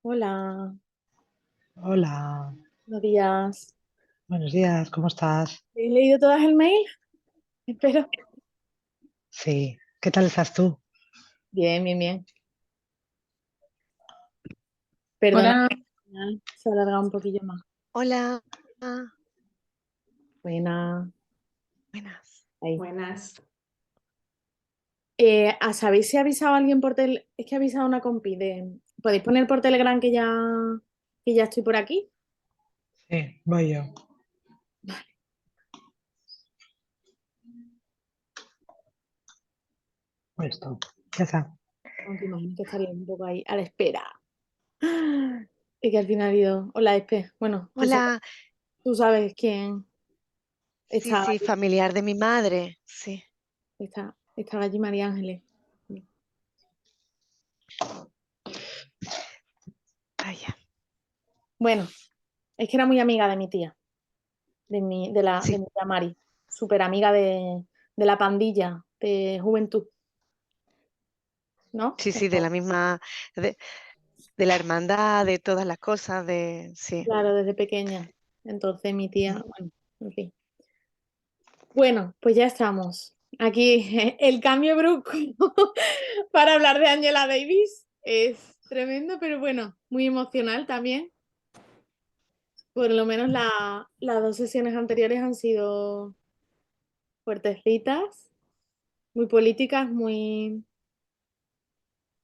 Hola, Hola, buenos días. buenos días, ¿cómo estás? ¿He leído todas el mail? Espero. Sí, ¿qué tal estás tú? Bien, bien, bien. Perdona, Hola, se ha alargado un poquillo más. Hola, Buena. buenas. Ahí. Buenas. ¿Sabéis si ha avisado a alguien por Es que ha avisado a una compi de... ¿Podéis poner por Telegram que ya estoy por aquí? Sí, voy yo. Esto, ya está. Aunque imagino que estaría un poco ahí a la espera. Y que al final ha ido... Hola, Espe. Bueno, Hola, tú sabes quién sí, estaba sí, allí. familiar de mi madre, sí. Estaba allí María Ángeles. Vaya, Bueno, es que era muy amiga de mi tía. De sí, mi tía Mari, súper amiga de la pandilla de juventud, ¿no? sí, sí, de la misma, de, de la hermandad, de todas las cosas, sí. Claro, desde pequeña. Entonces mi Mm. tía, bueno, en fin. Bueno, pues ya estamos. Aquí el cambio brusco para hablar de Angela Davis es tremendo, pero bueno, muy emocional también. Por lo menos las dos sesiones anteriores han sido fuertecitas, muy políticas, muy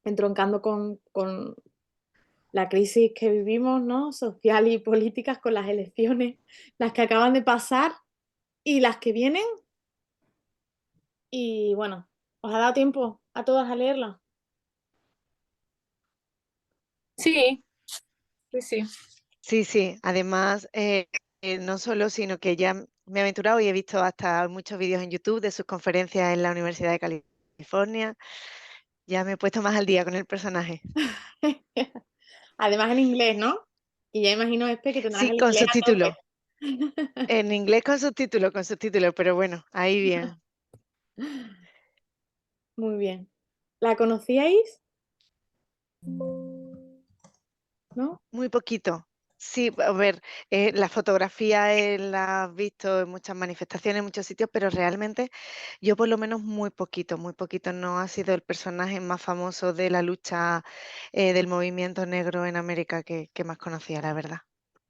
entroncando con la crisis que vivimos, ¿no? Social y políticas con las elecciones, las que acaban de pasar y las que vienen. Y bueno, ¿os ha dado tiempo a todas a leerla? Sí, Sí, sí. sí, sí, además, no solo, sino que ya me he aventurado y he visto hasta muchos vídeos en YouTube de sus conferencias en la Universidad de California. Ya me he puesto más al día con el personaje. Además en inglés, ¿no? Y ya imagino, Espe, que tendrás Sí, el con inglés a subtítulos. tope. En inglés con subtítulos, pero bueno, ahí bien. Muy bien. ¿La conocíais? ¿No? Muy poquito. Sí, a ver, la fotografía la has visto en muchas manifestaciones, en muchos sitios, pero realmente yo por lo menos muy poquito. No ha sido el personaje más famoso de la lucha del movimiento negro en América que más conocía, la verdad.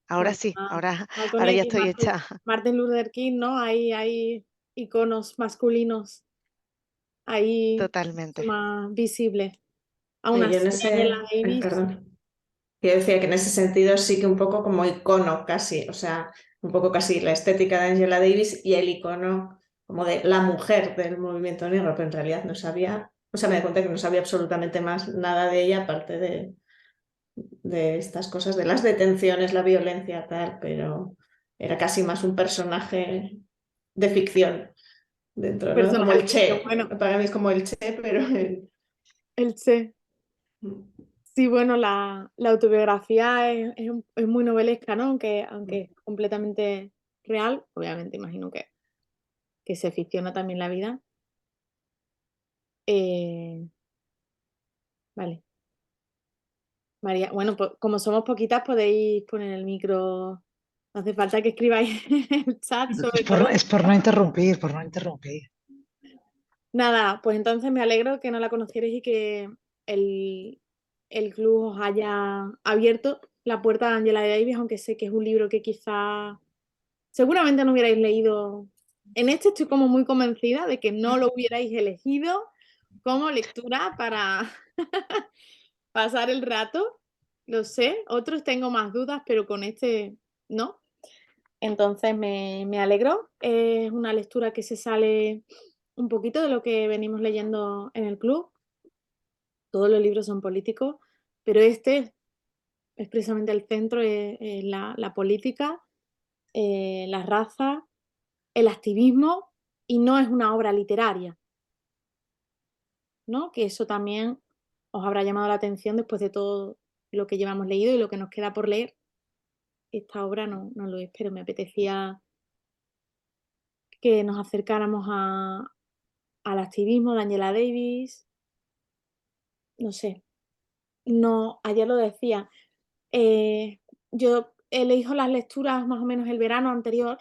Ahora Bueno, sí, Malcolm ahora ya X, estoy hecha Martin Luther King, ¿no? Hay iconos masculinos ahí mucho totalmente. más visibles. Aún Sí, yo así, en Angela ese, Davis, perdón, yo decía que en ese sentido sí que un poco como icono casi, o sea, un poco casi la estética de Angela Davis y el icono como de la mujer del movimiento negro, pero en realidad no sabía, o sea, me di cuenta que no sabía absolutamente más nada de ella, aparte de estas cosas, de las detenciones, la violencia, tal, pero era casi más un personaje de ficción dentro, ¿no? Como personaje de el ficción, Che, bueno, para mí es como el Che, pero el Che. Sí, bueno, la autobiografía es muy novelesca, ¿no? Aunque es completamente real, obviamente imagino que se ficciona también la vida. Eh, vale, María, bueno, pues como somos poquitas podéis poner el micro, no hace falta que escribáis en el chat sobre todo. Es por no interrumpir, por no interrumpir. Nada, pues entonces me alegro que no la conocierais y que el, el club os haya abierto la puerta a Angela Davis, aunque sé que es un libro que quizá seguramente no hubierais leído. En este estoy como muy convencida de que no lo hubierais elegido como lectura para pasar el rato. Lo sé, otros tengo más dudas, pero con este no. Entonces me alegro. Es una lectura que se sale un poquito de lo que venimos leyendo en el club. Todos los libros son políticos, pero este es precisamente el centro, es la política, la raza, el activismo y no es una obra literaria, ¿no? Que eso también os habrá llamado la atención después de todo lo que llevamos leído y lo que nos queda por leer. Esta obra no lo es, pero me apetecía que nos acercáramos al activismo de Angela Davis, no sé, no, ayer lo decía, Yo elijo las lecturas más o menos el verano anterior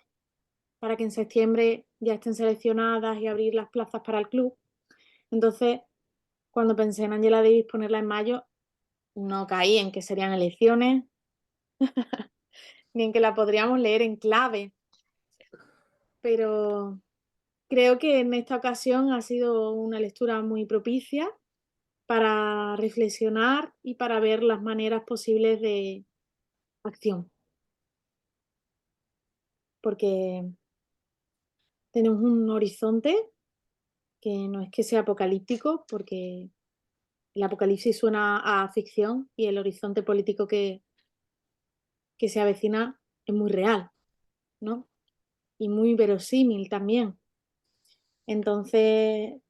para que en septiembre ya estén seleccionadas y abrir las plazas para el club. Entonces, cuando pensé en Angela Davis ponerla en mayo, no caí en que serían elecciones, ni en que la podríamos leer en clave, pero creo que en esta ocasión ha sido una lectura muy propicia para reflexionar y para ver las maneras posibles de acción, porque tenemos un horizonte que no es que sea apocalíptico, porque el apocalipsis suena a ficción y el horizonte político que se avecina es muy real, ¿no? Y muy verosímil también. Entonces,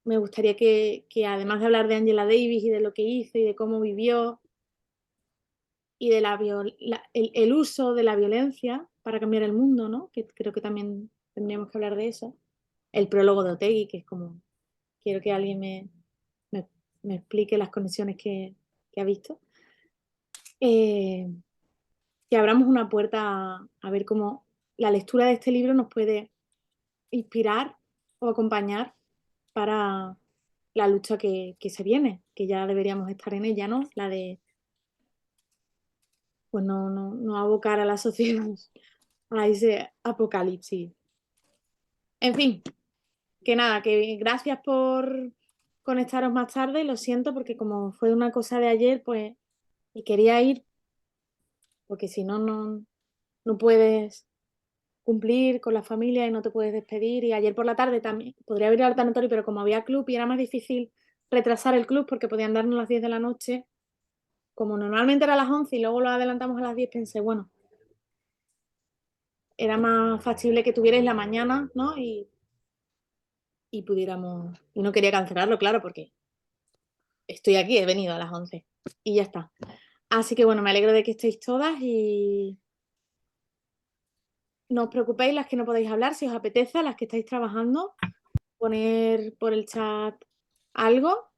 me gustaría que además de hablar de Angela Davis y de lo que hizo y de cómo vivió y de el uso de la violencia para cambiar el mundo, ¿no? Que creo que también tendríamos que hablar de eso. El prólogo de Otegi, que es como, quiero que alguien me, me explique las conexiones que ha visto. Que abramos una puerta a ver cómo la lectura de este libro nos puede inspirar o acompañar para la lucha que se viene, que ya deberíamos estar en ella, ¿no? La de pues no abocar a la sociedad a ese apocalipsis. En fin, que nada, que gracias por conectaros más tarde, lo siento porque como fue una cosa de ayer, pues y quería ir, porque si no puedes cumplir con la familia y no te puedes despedir. Y ayer por la tarde también podría haber ido al tanatorio, pero como había club y era más difícil retrasar el club porque podían darnos las 10 de la noche, como normalmente era a las 11 y luego lo adelantamos a las 10, pensé, bueno, era más factible que tuvierais la mañana, ¿no? Y pudiéramos, y no quería cancelarlo, claro, porque estoy aquí, he venido a las 11 y ya está. Así que bueno, me alegro de que estéis todas y no os preocupéis las que no podéis hablar, si os apetece, las que estáis trabajando, poner por el chat algo,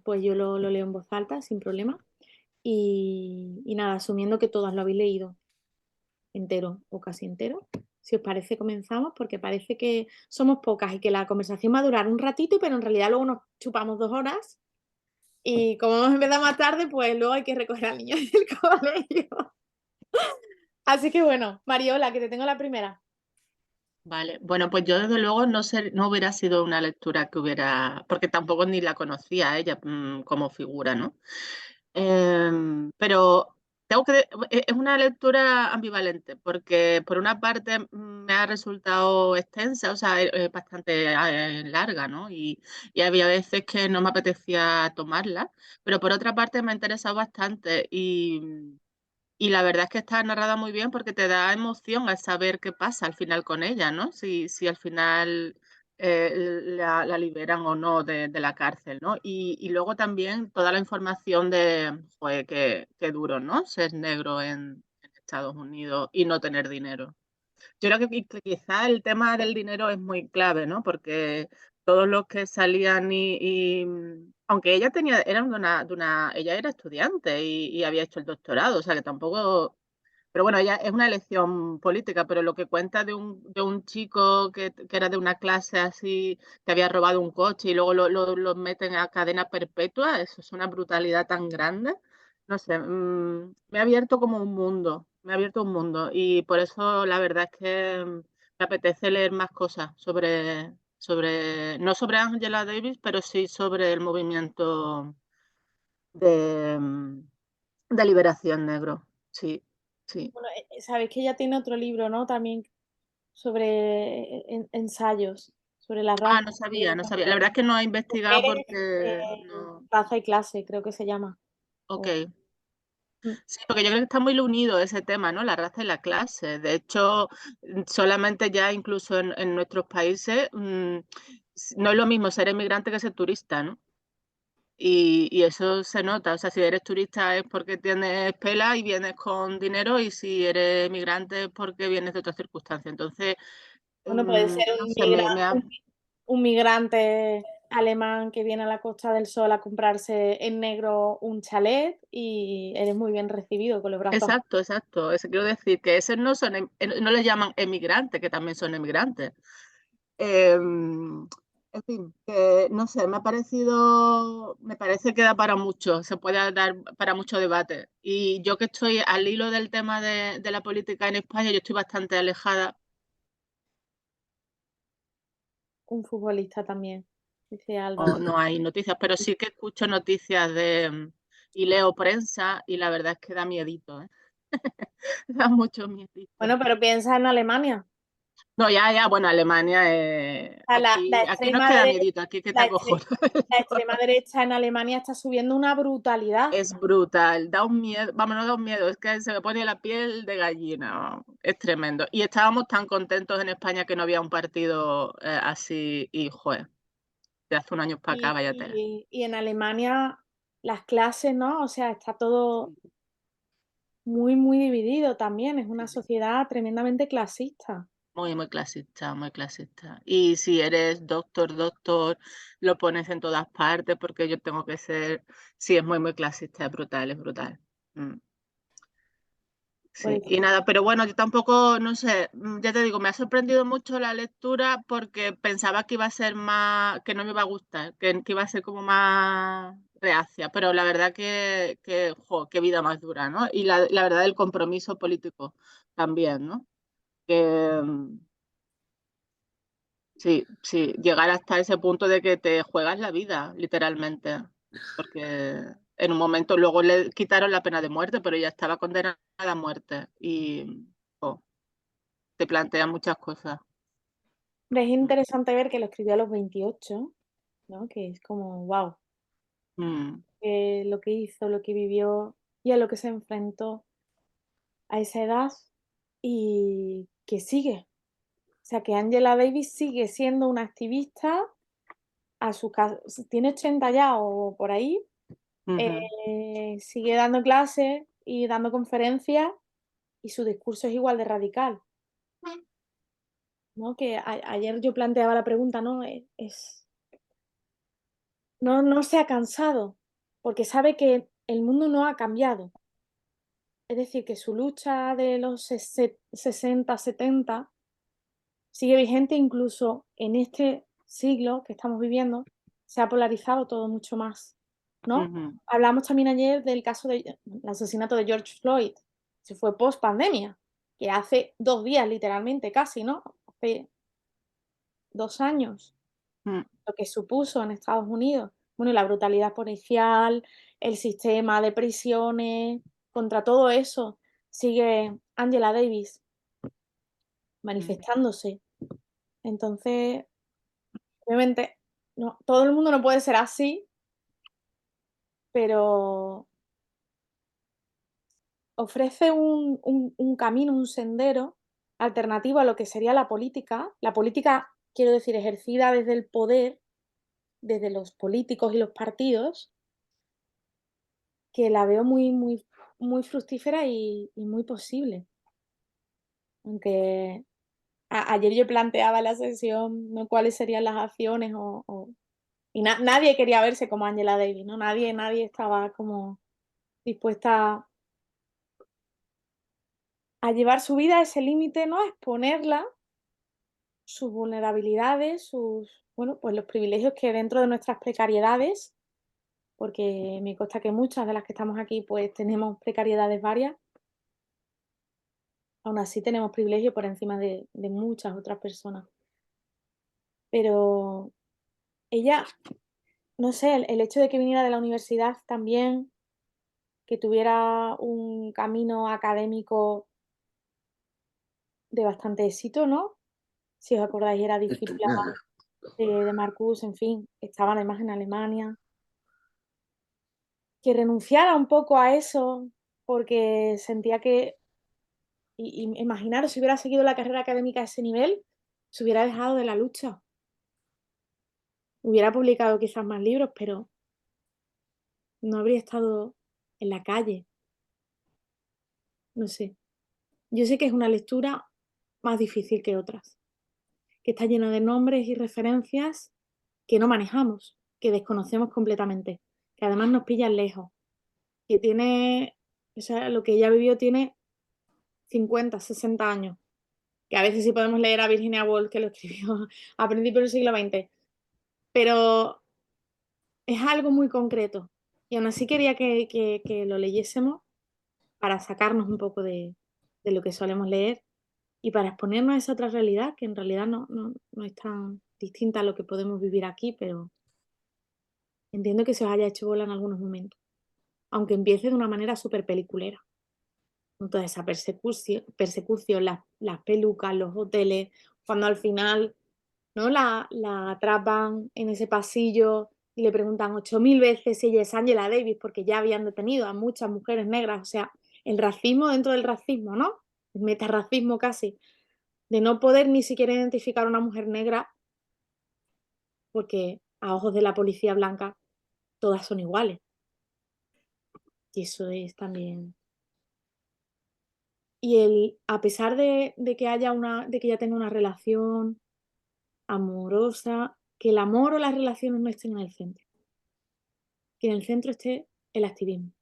pues yo lo leo en voz alta sin problema. Y nada, asumiendo que todas lo habéis leído entero o casi entero. Si os parece, comenzamos, porque parece que somos pocas y que la conversación va a durar un ratito, pero en realidad luego nos chupamos 2 horas. Y como hemos empezado más tarde, pues luego hay que recoger al niño del colegio. Así que bueno, Mariola, que te tengo la primera. Vale, bueno, pues yo desde luego no hubiera sido una lectura que hubiera, porque tampoco ni la conocía a ella como figura, ¿no? Pero es una lectura ambivalente, porque por una parte me ha resultado extensa, o sea, es bastante larga, ¿no? Y había veces que no me apetecía tomarla, pero por otra parte me ha interesado bastante y la verdad es que está narrada muy bien porque te da emoción al saber qué pasa al final con ella, ¿no? Si al final la liberan o no de la cárcel, ¿no? Y luego también toda la información de, pues, qué duro, ¿no? Ser negro en Estados Unidos y no tener dinero. Yo creo que quizá el tema del dinero es muy clave, ¿no? Porque todos los que salían aunque ella era ella era estudiante y había hecho el doctorado, o sea que tampoco, pero bueno, ella es una elección política, pero lo que cuenta de un chico que era de una clase así, que había robado un coche y luego lo meten a cadena perpetua, eso es una brutalidad tan grande. No sé, me ha abierto como un mundo, me ha abierto un mundo y por eso la verdad es que me apetece leer más cosas no sobre Angela Davis, pero sí sobre el movimiento de, de liberación negro. Sí, sí. Bueno, sabéis que ella tiene otro libro, ¿no? También sobre ensayos, sobre la Ah, raza, no sabía, no sabía. La verdad es que no he investigado mujeres, porque no. raza y clase, creo que se llama. Ok. O- mm. Sí, porque yo creo que está muy unido ese tema, ¿no? La raza y la clase. De hecho, solamente ya incluso en nuestros países no es lo mismo ser inmigrante que ser turista, ¿no? Y eso se nota. O sea, si eres turista es porque tienes pela y vienes con dinero, y si eres migrante es porque vienes de otras circunstancias. Entonces, Bueno, puede ser no sé, me ha. un migrante alemán que viene a la Costa del Sol a comprarse en negro un chalet y eres muy bien recibido con los brazos. Exacto, exacto. Eso quiero decir que esos no son, no les llaman emigrantes, que también son emigrantes. En fin, no sé, me parece que da para mucho, se puede dar para mucho debate. Y yo que estoy al hilo del tema de la política en España, yo estoy bastante alejada. Un futbolista también, dice Alba. No hay noticias, pero sí que escucho noticias y leo prensa y la verdad es que da miedito, ¿eh? Da mucho miedito. Bueno, pero piensa en Alemania. No, ya, bueno, Alemania, La aquí no es extrema que da derecha, miedito, aquí es que te la acojonas. la extrema derecha en Alemania está subiendo una brutalidad. Es brutal, da un miedo, vamos, no da un miedo, es que se me pone la piel de gallina, es tremendo. Y estábamos tan contentos en España que no había un partido así, y joder, de hace un año para acá, vaya tela. Y en Alemania las clases, ¿no? O sea, está todo muy, muy dividido también. Es una sociedad tremendamente clasista. Muy clasista, muy clasista. Y si eres doctor, lo pones en todas partes porque yo tengo que ser, sí, es muy clasista, es brutal, es brutal. Mm. Sí, Pues y nada, pero bueno, yo tampoco, no sé, ya te digo, me ha sorprendido mucho la lectura porque pensaba que iba a ser más, que no me iba a gustar, que iba a ser como más reacia, pero la verdad jo, qué vida más dura, ¿no? Y la verdad el compromiso político también, ¿no? Que sí, llegar hasta ese punto de que te juegas la vida, literalmente, porque en un momento luego le quitaron la pena de muerte, pero ella estaba condenada a muerte y jo, te plantean muchas cosas. es interesante ver que lo escribió a los 28, ¿no? Que es como, wow, Mm, lo que hizo, lo que vivió y a lo que se enfrentó a esa edad y que sigue. O sea, que Angela Davis sigue siendo una activista a su casa, tiene 80 ya o por ahí, ujú, sigue dando clases y dando conferencias y su discurso es igual de radical, ¿no? Que ayer yo planteaba la pregunta, ¿no? No se ha cansado, porque sabe que el mundo no ha cambiado. Es decir, que su lucha de los 60, 70 sigue vigente incluso en este siglo que estamos viviendo, se ha polarizado todo mucho más, ¿no? ujú, Hablamos también ayer del caso del asesinato de George Floyd, se fue post pandemia, que hace 2 días literalmente casi, ¿no? Hace 2 años, mm, lo que supuso en Estados Unidos. Bueno, y la brutalidad policial, el sistema de prisiones, contra todo eso sigue Angela Davis mm, manifestándose. Entonces, obviamente, no, todo el mundo no puede ser así, pero ofrece un camino, un sendero alternativo a lo que sería la política. La política, quiero decir, ejercida desde el poder, desde los políticos y los partidos, que la veo muy, muy, muy fructífera y muy posible. Aunque ayer yo planteaba en la sesión, ¿no? Cuáles serían las acciones y nadie quería verse como Angela Davis, ¿no? Nadie estaba como dispuesta a llevar su vida a ese límite, ¿no? A exponerla, sus vulnerabilidades, bueno, pues los privilegios que dentro de nuestras precariedades, porque me consta que muchas de las que estamos aquí, pues tenemos precariedades varias, aún así tenemos privilegios por encima de muchas otras personas. Pero ella, no sé, el hecho de que viniera de la universidad también, que tuviera un camino académico de bastante éxito, ¿no? Si os acordáis, era discípula de Marcuse, en fin, estaba además en Alemania. Que renunciara un poco a eso, porque sentía que imaginaros si hubiera seguido la carrera académica a ese nivel, se hubiera dejado de la lucha. Hubiera publicado quizás más libros, pero no habría estado en la calle, no sé. Yo sé que es una lectura más difícil que otras, que está llena de nombres y referencias que no manejamos, que desconocemos completamente, que además nos pillan lejos, que tiene, o sea, lo que ella vivió tiene 50, 60 años, que a veces sí podemos leer a Virginia Woolf, que lo escribió a principios del siglo XX, pero es algo muy concreto. Y aún así quería que lo leyésemos para sacarnos un poco de lo que solemos leer y para exponernos a esa otra realidad, que en realidad no es tan distinta a lo que podemos vivir aquí, pero entiendo que se os haya hecho bola en algunos momentos, aunque empiece de una manera súper peliculera. Con toda esa persecución, las pelucas, los hoteles, cuando al final, ¿no? La atrapan en ese pasillo y le preguntan 8000 veces si ella es Angela Davis, porque ya habían detenido a muchas mujeres negras. O sea, el racismo dentro del racismo, ¿no? El metarracismo casi, de no poder ni siquiera identificar a una mujer negra, porque a ojos de la policía blanca todas son iguales. Y eso es también. Y a pesar de que de que ella tenga una relación amorosa, que el amor o las relaciones no estén en el centro, que en el centro esté el activismo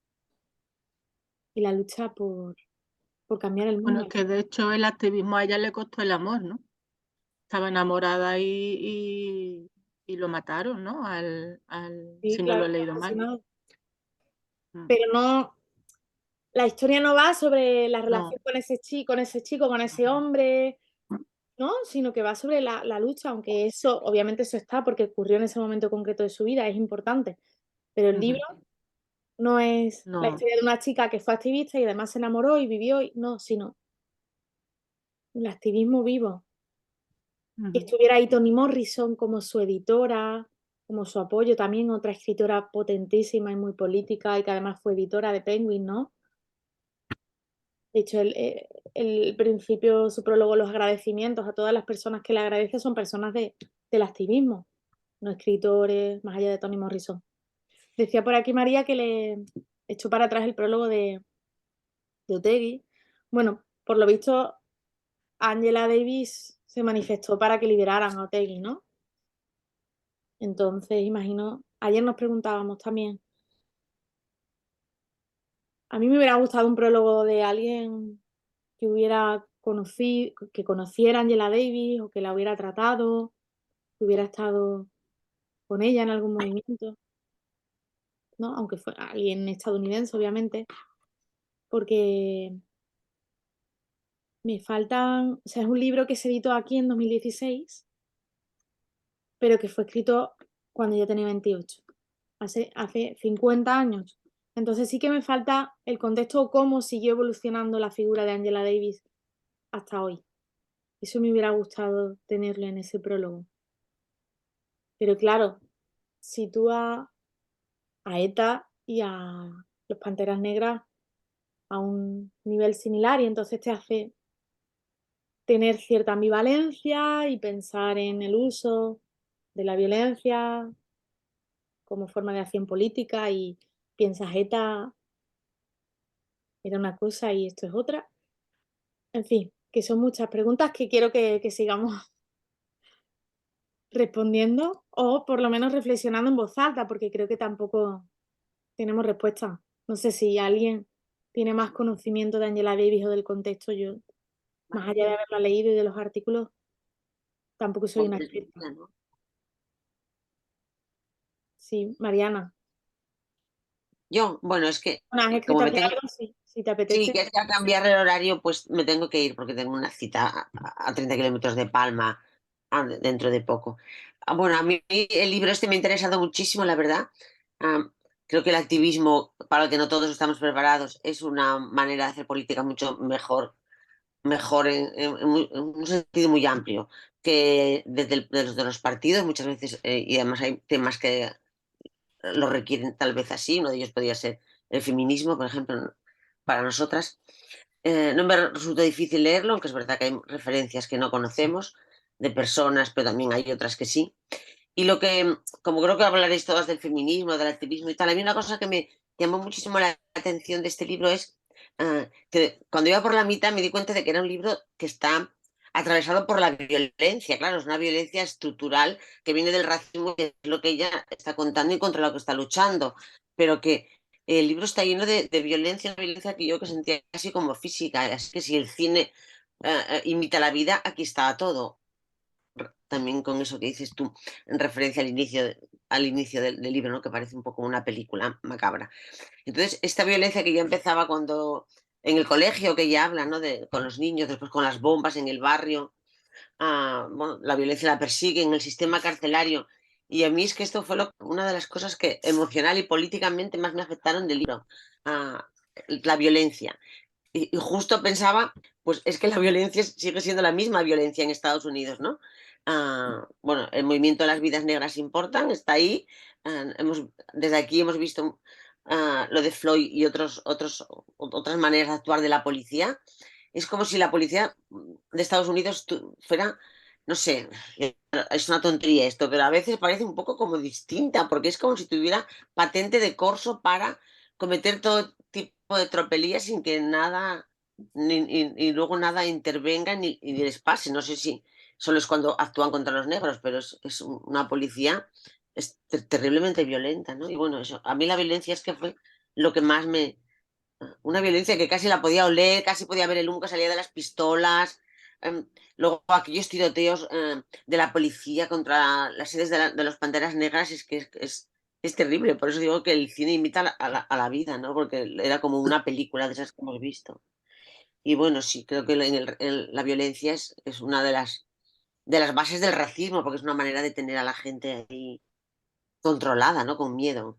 y la lucha por cambiar el Bueno, mundo. es que de hecho el activismo a ella le costó el amor, ¿no? Estaba enamorada y lo mataron, ¿no? Sí, Si no lo claro, he leído mal. asesinado. Mm. Pero no, la historia no va sobre la No. relación con ese chico, con ese hombre, ¿no? Sino que va sobre la lucha, aunque eso, obviamente eso está porque ocurrió en ese momento concreto de su vida, es importante. Pero el libro no es la No. historia de una chica que fue activista y además se enamoró y vivió, no, sino el activismo vivo. Que estuviera ahí Toni Morrison como su editora, como su apoyo, también otra escritora potentísima y muy política y que además fue editora de Penguin, ¿no? De hecho, el principio, su prólogo, los agradecimientos a todas las personas que le agradece son personas del activismo, no escritores, más allá de Toni Morrison. Decía por aquí María que le echó para atrás el prólogo de Otegi. Bueno, por lo visto, Angela Davis se manifestó para que liberaran a Otegi, ¿no? Entonces, imagino, ayer nos preguntábamos también, a mí me hubiera gustado un prólogo de alguien que hubiera conocido, que conociera a Angela Davis o que la hubiera tratado, que hubiera estado con ella en algún movimiento, ¿no? Aunque fuera alguien estadounidense, obviamente, porque me faltan, o sea, es un libro que se editó aquí en 2016, pero que fue escrito cuando yo tenía 28, hace 50 años. Entonces sí que me falta el contexto o cómo siguió evolucionando la figura de Angela Davis hasta hoy. Eso me hubiera gustado tenerlo en ese prólogo. Pero claro, sitúa a ETA y a los Panteras Negras a un nivel similar y entonces te hace tener cierta ambivalencia y pensar en el uso de la violencia como forma de acción política y piensas ETA era una cosa y esto es otra. En fin, que son muchas preguntas que quiero que sigamos respondiendo o por lo menos reflexionando en voz alta, porque creo que tampoco tenemos respuesta. No sé si alguien tiene más conocimiento de Angela Davis o del contexto. Yo, más allá de haberla leído y de los artículos, tampoco soy una experta. Sí, Mariana. Yo, bueno, es que Bueno, ¿has como escrito me aquí tengo, algo? Sí, si te sí, apetece. que es que a cambiar el horario, pues me tengo que ir porque tengo una cita a 30 kilómetros de Palma dentro de poco. Bueno, a mí el libro este me ha interesado muchísimo, la verdad. Ah, creo que el activismo, para el que no todos estamos preparados, es una manera de hacer política mucho mejor en un sentido muy amplio que desde los partidos muchas veces, y además hay temas que lo requieren tal vez así. Uno de ellos podría ser el feminismo, por ejemplo, para nosotras. No me resulta difícil leerlo, aunque es verdad que hay referencias que no conocemos de personas, pero también hay otras que sí. Y como creo que hablaréis todas del feminismo, del activismo y tal, a mí una cosa que me llamó muchísimo la atención de este libro es que cuando iba por la mitad me di cuenta de que era un libro que está atravesado por la violencia. Claro, es una violencia estructural que viene del racismo, que es lo que ella está contando y contra lo que está luchando. Pero que el libro está lleno de violencia, una violencia que yo que sentía casi como física. Así que si el cine imita la vida, aquí está todo. También con eso que dices tú, en referencia al inicio del libro, ¿no? Que parece un poco una película macabra. Entonces, esta violencia que ya empezaba cuando en el colegio, que ya habla, ¿no? Con los niños, después con las bombas en el barrio, bueno, la violencia la persigue en el sistema carcelario. Y a mí es que esto fue una de las cosas que emocional y políticamente más me afectaron del libro, ah, la violencia. Y justo pensaba, pues es que la violencia sigue siendo la misma violencia en Estados Unidos, ¿no? Bueno, el movimiento de las vidas negras importan, está ahí. Desde aquí hemos visto lo de Floyd y otras maneras de actuar de la policía. Es como si la policía de Estados Unidos fuera, no sé, es una tontería esto, pero a veces parece un poco como distinta, porque es como si tuviera patente de corso para cometer todo tipo de tropelías sin que nada, y luego nada intervenga ni les pase. No sé si solo es cuando actúan contra los negros, pero es una policía terriblemente violenta, ¿no? Y bueno, eso, a mí la violencia es que fue lo que más una violencia que casi la podía oler, casi podía ver el humo que salía de las pistolas. Luego aquellos tiroteos de la policía contra las sedes de los Panteras Negras, es que es terrible. Por eso digo que el cine imita a la vida, ¿no? Porque era como una película de esas que hemos visto. Y bueno, sí, creo que la violencia es una de las bases del racismo, porque es una manera de tener a la gente ahí controlada, ¿no? Con miedo.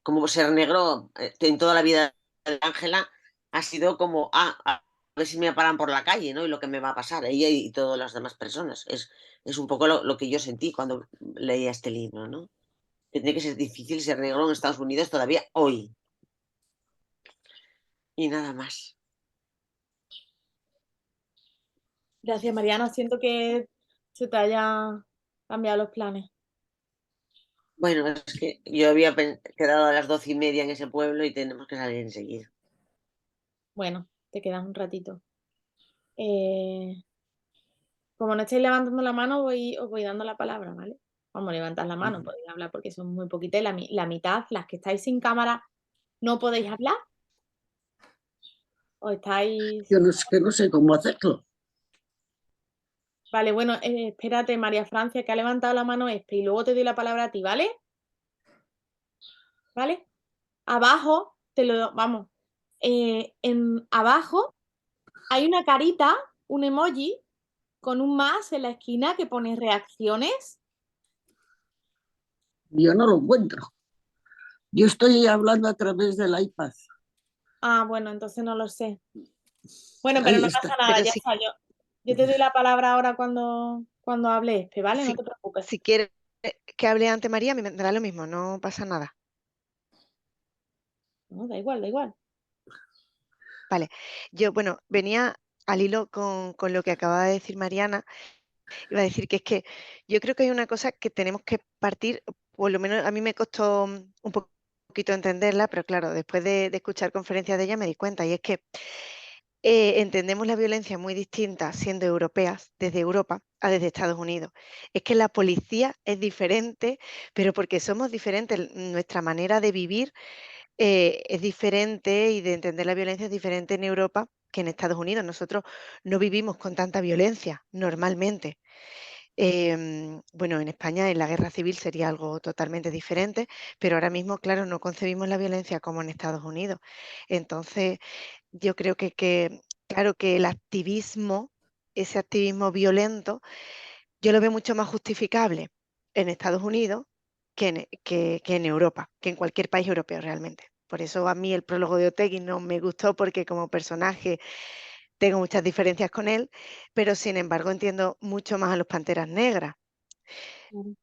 Como ser negro en toda la vida de Ángela ha sido como, a ver si me paran por la calle, ¿no? Y lo que me va a pasar, ella y todas las demás personas. Es un poco lo que yo sentí cuando leía este libro, ¿no? Que tiene que ser difícil ser negro en Estados Unidos todavía hoy. Y nada más. Gracias, Mariana. Siento que se te haya cambiado los planes. Bueno, es que yo había quedado a las 12:30 en ese pueblo y tenemos que salir enseguida. Bueno, te quedas un ratito. Como no estáis levantando la mano, os voy dando la palabra, ¿vale? Vamos, levantad la mano, podéis hablar porque son muy poquitas. La mitad, las que estáis sin cámara, no podéis hablar. ¿O estáis...? Yo no sé cómo hacerlo. Vale, bueno, espérate, María Francia, que ha levantado la mano y luego te doy la palabra a ti, ¿vale? ¿Vale? Abajo, vamos, abajo hay una carita, un emoji, con un más en la esquina que pone reacciones. Yo no lo encuentro. Yo estoy hablando a través del iPad. Ah, bueno, entonces no lo sé. Bueno, pero Ahí no está. pasa nada, Pero ya si, está. Yo te doy la palabra ahora cuando hable ¿vale? No si, te preocupes. si quieres que hable ante María, me dará lo mismo, no pasa nada. No, da igual, da igual. Vale, yo, bueno, venía al hilo con lo que acaba de decir Mariana. Iba a decir que es que yo creo que hay una cosa que tenemos que partir, por lo menos a mí me costó un poquito entenderla, pero claro, después de escuchar conferencias de ella me di cuenta, y es que entendemos la violencia muy distinta siendo europeas, desde Europa a desde Estados Unidos. Es que la policía es diferente, pero porque somos diferentes, nuestra manera de vivir es diferente y de entender la violencia es diferente en Europa que en Estados Unidos. Nosotros no vivimos con tanta violencia normalmente. Bueno, en España en la guerra civil sería algo totalmente diferente, pero ahora mismo, claro, no concebimos la violencia como en Estados Unidos. Entonces, yo creo claro, que el activismo, ese activismo violento, yo lo veo mucho más justificable en Estados Unidos que en Europa, que en cualquier país europeo realmente. Por eso a mí el prólogo de Otegi no me gustó, porque como personaje tengo muchas diferencias con él, pero sin embargo entiendo mucho más a los Panteras Negras.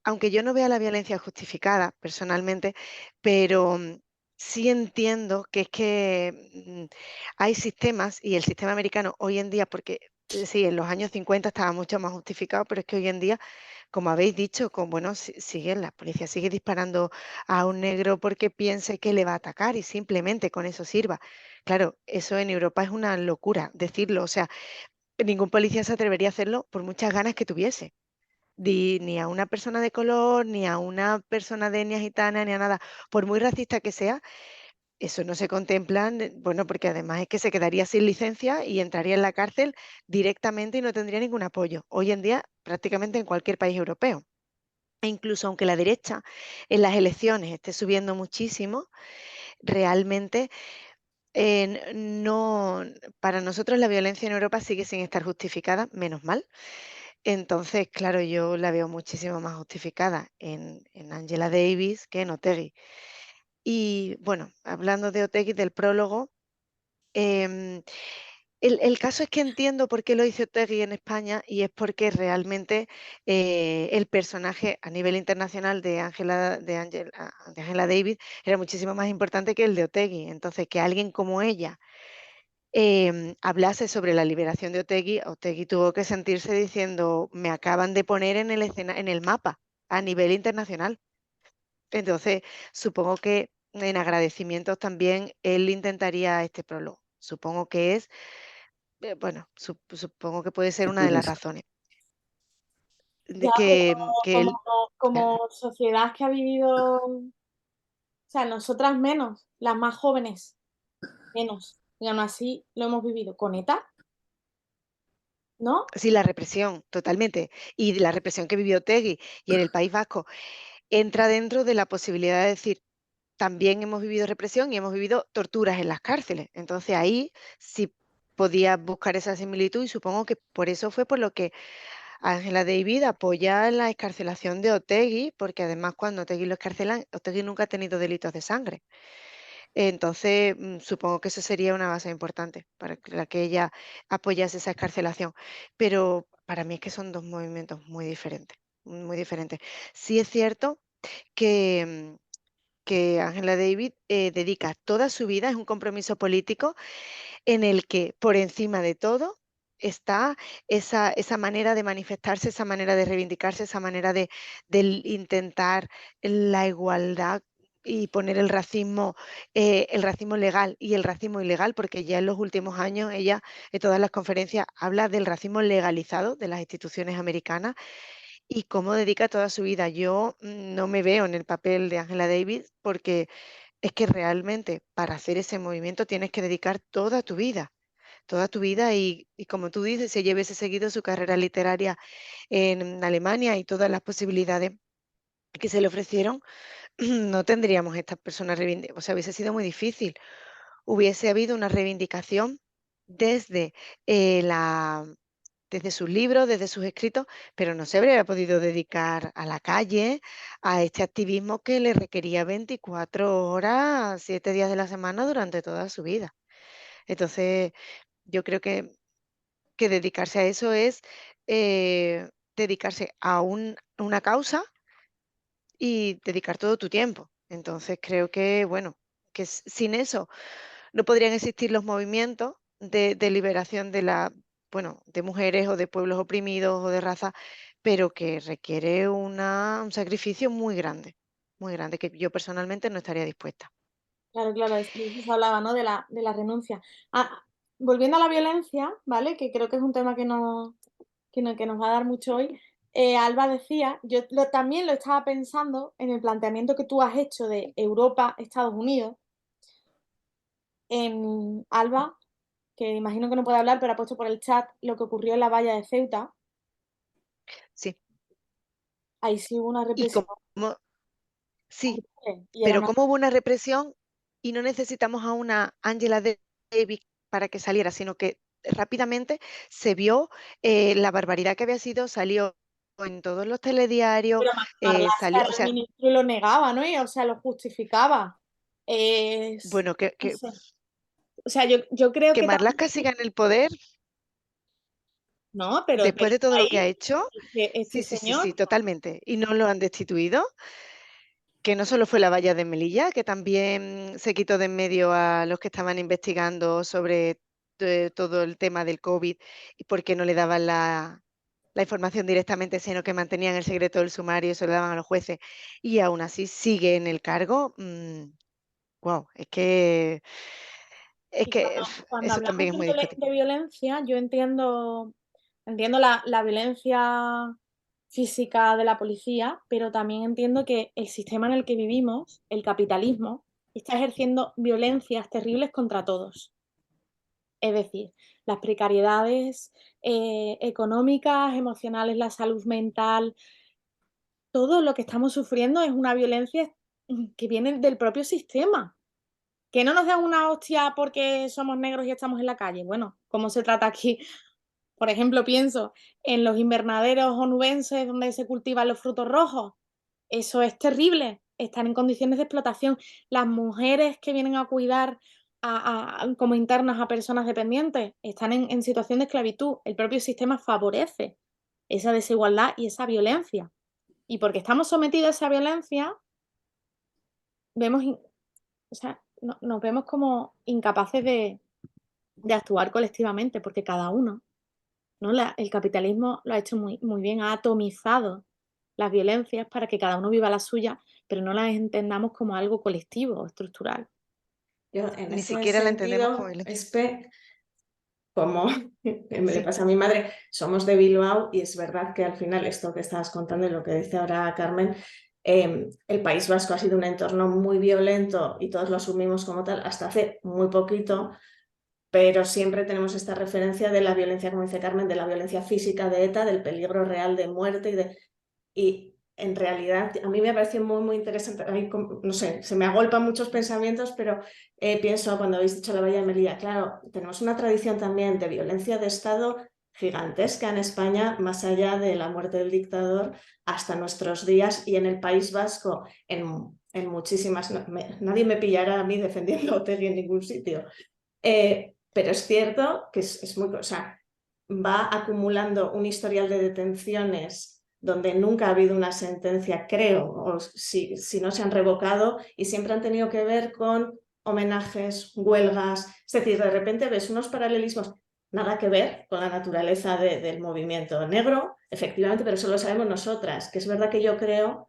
Aunque yo no vea la violencia justificada personalmente, pero sí entiendo que es que hay sistemas, y el sistema americano hoy en día, porque sí, en los años 50 estaba mucho más justificado, pero es que hoy en día, como habéis dicho, bueno, la policía sigue disparando a un negro porque piense que le va a atacar y simplemente con eso sirva. Claro, eso en Europa es una locura decirlo, o sea, ningún policía se atrevería a hacerlo por muchas ganas que tuviese. Ni a una persona de color, ni a una persona de etnia gitana, ni a nada. Por muy racista que sea, eso no se contempla, bueno, porque además es que se quedaría sin licencia y entraría en la cárcel directamente y no tendría ningún apoyo. Hoy en día, prácticamente en cualquier país europeo. E incluso aunque la derecha en las elecciones esté subiendo muchísimo, realmente no, para nosotros la violencia en Europa sigue sin estar justificada, menos mal. Entonces, claro, yo la veo muchísimo más justificada en Angela Davis que en Otegi. Y bueno, hablando de Otegi, del prólogo, em, el caso es que entiendo por qué lo hizo Otegi en España y es porque realmente el personaje a nivel internacional de Angela Davis era muchísimo más importante que el de Otegi. Entonces, que alguien como ella hablase sobre la liberación de Otegi, Otegi tuvo que sentirse diciendo, me acaban de poner en el mapa a nivel internacional. Entonces, supongo que en agradecimientos también él intentaría este prólogo. Supongo que es, bueno, supongo que puede ser una de las razones. De Ya, que él, como sociedad que ha vivido, o sea, nosotras menos, las más jóvenes, menos, y aún así lo hemos vivido con ETA, ¿no? sí, la represión, totalmente. Y la represión que vivió Otegi y en el País Vasco entra dentro de la posibilidad de decir, también hemos vivido represión y hemos vivido torturas en las cárceles. Entonces ahí sí podía buscar esa similitud y supongo que por eso fue por lo que Angela David apoya la excarcelación de Otegi, porque además cuando Otegi lo excarcelan, Otegi nunca ha tenido delitos de sangre. Entonces, supongo que eso sería una base importante para la que ella apoyase esa excarcelación. Pero para mí es que son dos movimientos muy diferentes, muy diferentes. Sí es cierto que, que Angela David dedica toda su vida, es un compromiso político en el que por encima de todo está esa manera de manifestarse, esa manera de reivindicarse, esa manera de intentar la igualdad y poner el racismo legal y el racismo ilegal, porque ya en los últimos años ella en todas las conferencias habla del racismo legalizado de las instituciones americanas y cómo dedica toda su vida. Yo no me veo en el papel de Angela Davis porque es que realmente para hacer ese movimiento tienes que dedicar toda tu vida y como tú dices, si ella hubiese seguido su carrera literaria en Alemania y todas las posibilidades que se le ofrecieron, no tendríamos estas personas reivindicadas, o sea, hubiese sido muy difícil. Hubiese habido una reivindicación desde la desde sus libros, desde sus escritos, pero no se habría podido dedicar a la calle, a este activismo que le requería 24 horas, 7 días de la semana durante toda su vida. Entonces, yo creo que dedicarse a eso es dedicarse a una causa y dedicar todo tu tiempo. Entonces, creo que, bueno, que sin eso no podrían existir los movimientos de liberación bueno, de mujeres o de pueblos oprimidos o de raza, pero que requiere un sacrificio muy grande, que yo personalmente no estaría dispuesta. Claro, claro, es que de eso se hablaba, ¿no? De la renuncia. Ah, volviendo a la violencia, ¿vale? Que creo que es un tema que nos va a dar mucho hoy. Alba decía, yo también lo estaba pensando en el planteamiento que tú has hecho de Europa, Estados Unidos. En Alba, que imagino que no puede hablar, pero ha puesto por el chat lo que ocurrió en la valla de Ceuta. Sí, Ahí sí hubo una y represión como, sí, horrible, y era pero una... como hubo una represión y no necesitamos a una Angela Davis para que saliera, sino que rápidamente se vio la barbaridad que había sido, salió en todos los telediarios, Pero Marlaska salió, o era el sea, ministro y lo negaba, ¿no? Y, o sea, lo justificaba. bueno, No sé. O sea, yo creo que que Marlaska también... siga en el poder No, pero después de está todo lo que ha ahí hecho, este sí, sí, sí, sí, señor. totalmente. Y no lo han destituido, que no solo fue la valla de Melilla, que también se quitó de en medio a los que estaban investigando sobre todo el tema del COVID y por qué no le daban la información directamente, sino que mantenían el secreto del sumario y se lo daban a los jueces. Y aún así sigue en el cargo. Wow, es que Es Y que cuando eso hablamos también es muy discutible. de violencia, yo entiendo la violencia física de la policía, pero también entiendo que el sistema en el que vivimos, el capitalismo, está ejerciendo violencias terribles contra todos. Es decir, las precariedades económicas, emocionales, la salud mental, todo lo que estamos sufriendo es una violencia que viene del propio sistema. Que no nos den una hostia porque somos negros y estamos en la calle. Bueno, ¿cómo se trata aquí? Por ejemplo, pienso en los invernaderos onubenses donde se cultivan los frutos rojos. Eso es terrible. Están en condiciones de explotación. Las mujeres que vienen a cuidar como internas a personas dependientes están en situación de esclavitud. El propio sistema favorece esa desigualdad y esa violencia. Y porque estamos sometidos a esa violencia, vemos, o sea, nos vemos como incapaces de actuar colectivamente, porque cada uno, ¿no? El capitalismo lo ha hecho muy, muy bien, ha atomizado las violencias para que cada uno viva la suya, pero no las entendamos como algo colectivo o estructural. Yo en Ni ese siquiera la entendemos como sentido, violencia. como me le Sí. pasa a mi madre, somos de Bilbao y es verdad que al final esto que estabas contando y lo que dice ahora Carmen, el País Vasco ha sido un entorno muy violento y todos lo asumimos como tal hasta hace muy poquito, pero siempre tenemos esta referencia de la violencia, como dice Carmen, de la violencia física de ETA, del peligro real de muerte y en realidad a mí me parece muy, muy interesante. Ahí, no sé, se me agolpan muchos pensamientos, pero pienso cuando habéis dicho la Valla de Melilla, claro, tenemos una tradición también de violencia de Estado gigantesca en España, más allá de la muerte del dictador, hasta nuestros días y en el País Vasco, en muchísimas... nadie me pillará a mí defendiendo a Otegi en ningún sitio. Pero es cierto que es muy... O sea, va acumulando un historial de detenciones donde nunca ha habido una sentencia, creo, o si no se han revocado, y siempre han tenido que ver con homenajes, huelgas. Es decir, de repente ves unos paralelismos, nada que ver con la naturaleza del movimiento negro, efectivamente, pero eso lo sabemos nosotras, que es verdad que yo creo...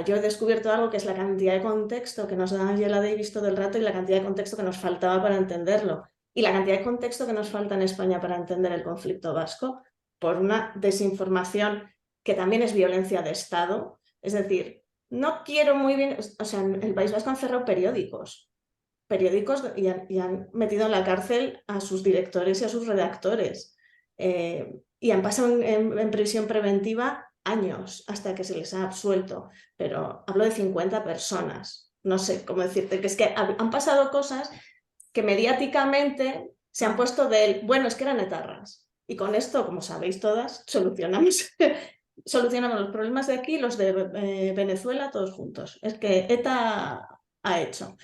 Yo he descubierto algo que es la cantidad de contexto que nos da Angela Davis todo el rato y la cantidad de contexto que nos faltaba para entenderlo. Y la cantidad de contexto que nos falta en España para entender el conflicto vasco por una desinformación que también es violencia de Estado. Es decir, no quiero muy bien... O sea, en el País Vasco han cerrado periódicos y han metido en la cárcel a sus directores y a sus redactores. Y han pasado en prisión preventiva años hasta que se les ha absuelto. Pero hablo de 50 personas. No sé cómo decirte, que es que han pasado cosas que mediáticamente se han puesto bueno, es que eran etarras. Y con esto, como sabéis todas, solucionamos los problemas de aquí, los de Venezuela, todos juntos. Es que ETA ha hecho.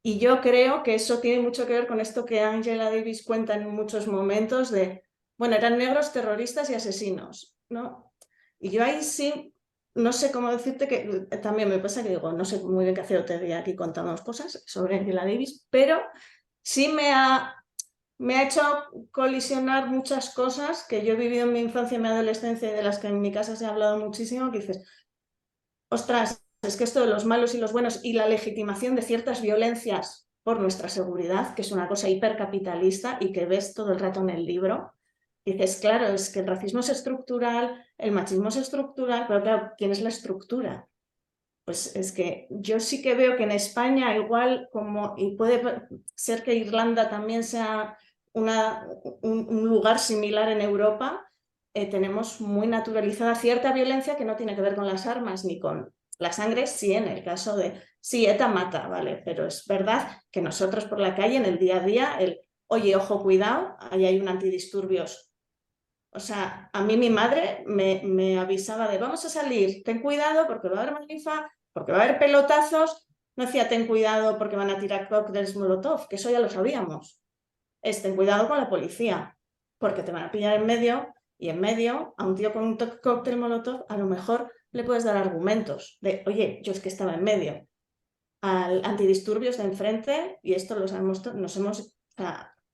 Y yo creo que eso tiene mucho que ver con esto que Angela Davis cuenta en muchos momentos de, bueno, eran negros terroristas y asesinos, ¿no? Y yo ahí sí, no sé cómo decirte que también me pasa que digo, no sé muy bien qué hacer Otegi aquí contándonos cosas sobre Angela Davis, pero sí me ha hecho colisionar muchas cosas que yo he vivido en mi infancia y mi adolescencia y de las que en mi casa se ha hablado muchísimo, que dices, ostras, es que esto de los malos y los buenos y la legitimación de ciertas violencias por nuestra seguridad, que es una cosa hipercapitalista y que ves todo el rato en el libro, dices, claro, es que el racismo es estructural, el machismo es estructural, pero claro, ¿quién es la estructura? Pues es que yo sí que veo que en España igual y puede ser que Irlanda también sea un lugar similar en Europa, tenemos muy naturalizada cierta violencia que no tiene que ver con las armas ni con la sangre, sí, en el caso de, sí, ETA mata, vale, pero es verdad que nosotros por la calle en el día a día, oye, ojo, cuidado, ahí hay un antidisturbios. O sea, a mí mi madre me avisaba de vamos a salir, ten cuidado porque va a haber manifa, porque va a haber pelotazos. No decía ten cuidado porque van a tirar cócteles Molotov, que eso ya lo sabíamos. Ten cuidado con la policía, porque te van a pillar en medio y en medio a un tío con un cóctel Molotov a lo mejor le puedes dar argumentos de, oye, yo es que estaba en medio. Al antidisturbios de enfrente, y esto lo sabemos, nos hemos...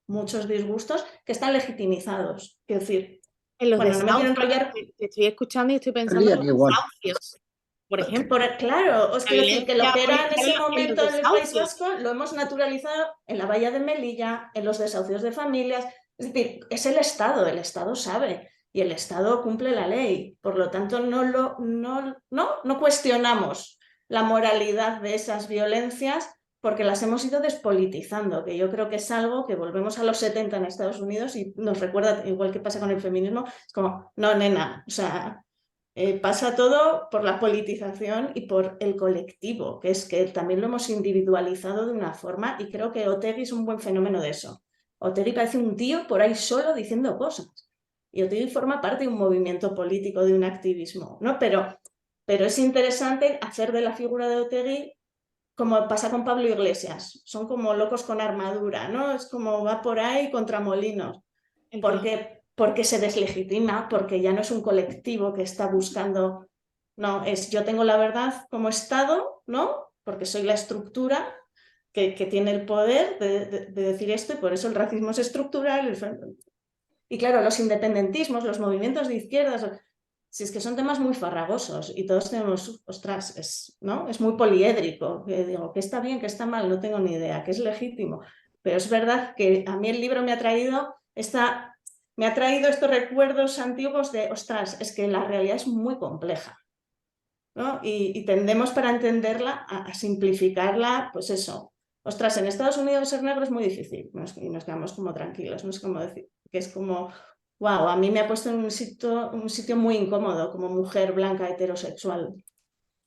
muchos disgustos que están legitimizados. Quiero decir, En los bueno, no me quiero desahucios, enrollar. te estoy escuchando y estoy pensando en Salían los igual. desahucios. por ejemplo. Claro, os La quiero decir que lo que era en policial ese en los momento en el País desahucios. Vasco lo hemos naturalizado en la Bahía de Melilla, en los desahucios de familias. Es decir, es el Estado sabe y el Estado cumple la ley. Por lo tanto, no cuestionamos la moralidad de esas violencias porque las hemos ido despolitizando, que yo creo que es algo que volvemos a los 70 en Estados Unidos y nos recuerda, igual que pasa con el feminismo, es como, no, nena, o sea, pasa todo por la politización y por el colectivo, que es que también lo hemos individualizado de una forma y creo que Otegi es un buen fenómeno de eso. Otegi parece un tío por ahí solo diciendo cosas y Otegi forma parte de un movimiento político, de un activismo, ¿no? Pero es interesante hacer de la figura de Otegi como pasa con Pablo Iglesias, son como locos con armadura, ¿no? Es como va por ahí contra molinos. Porque se deslegitima, porque ya no es un colectivo que está buscando, no, es yo tengo la verdad como Estado, ¿no? Porque soy la estructura que tiene el poder de decir esto y por eso el racismo es estructural. Y claro, los independentismos, los movimientos de izquierdas, si es que son temas muy farragosos y todos tenemos, ostras, ¿no? Es muy poliédrico, que digo, que está bien, que está mal, no tengo ni idea, que es legítimo. Pero es verdad que a mí el libro me ha traído estos recuerdos antiguos de, ostras, es que la realidad es muy compleja, ¿no? Y tendemos para entenderla a simplificarla, pues eso. Ostras, en Estados Unidos ser negro es muy difícil y nos quedamos como tranquilos, no es como decir, que es como, wow, a mí me ha puesto en un sitio muy incómodo como mujer blanca heterosexual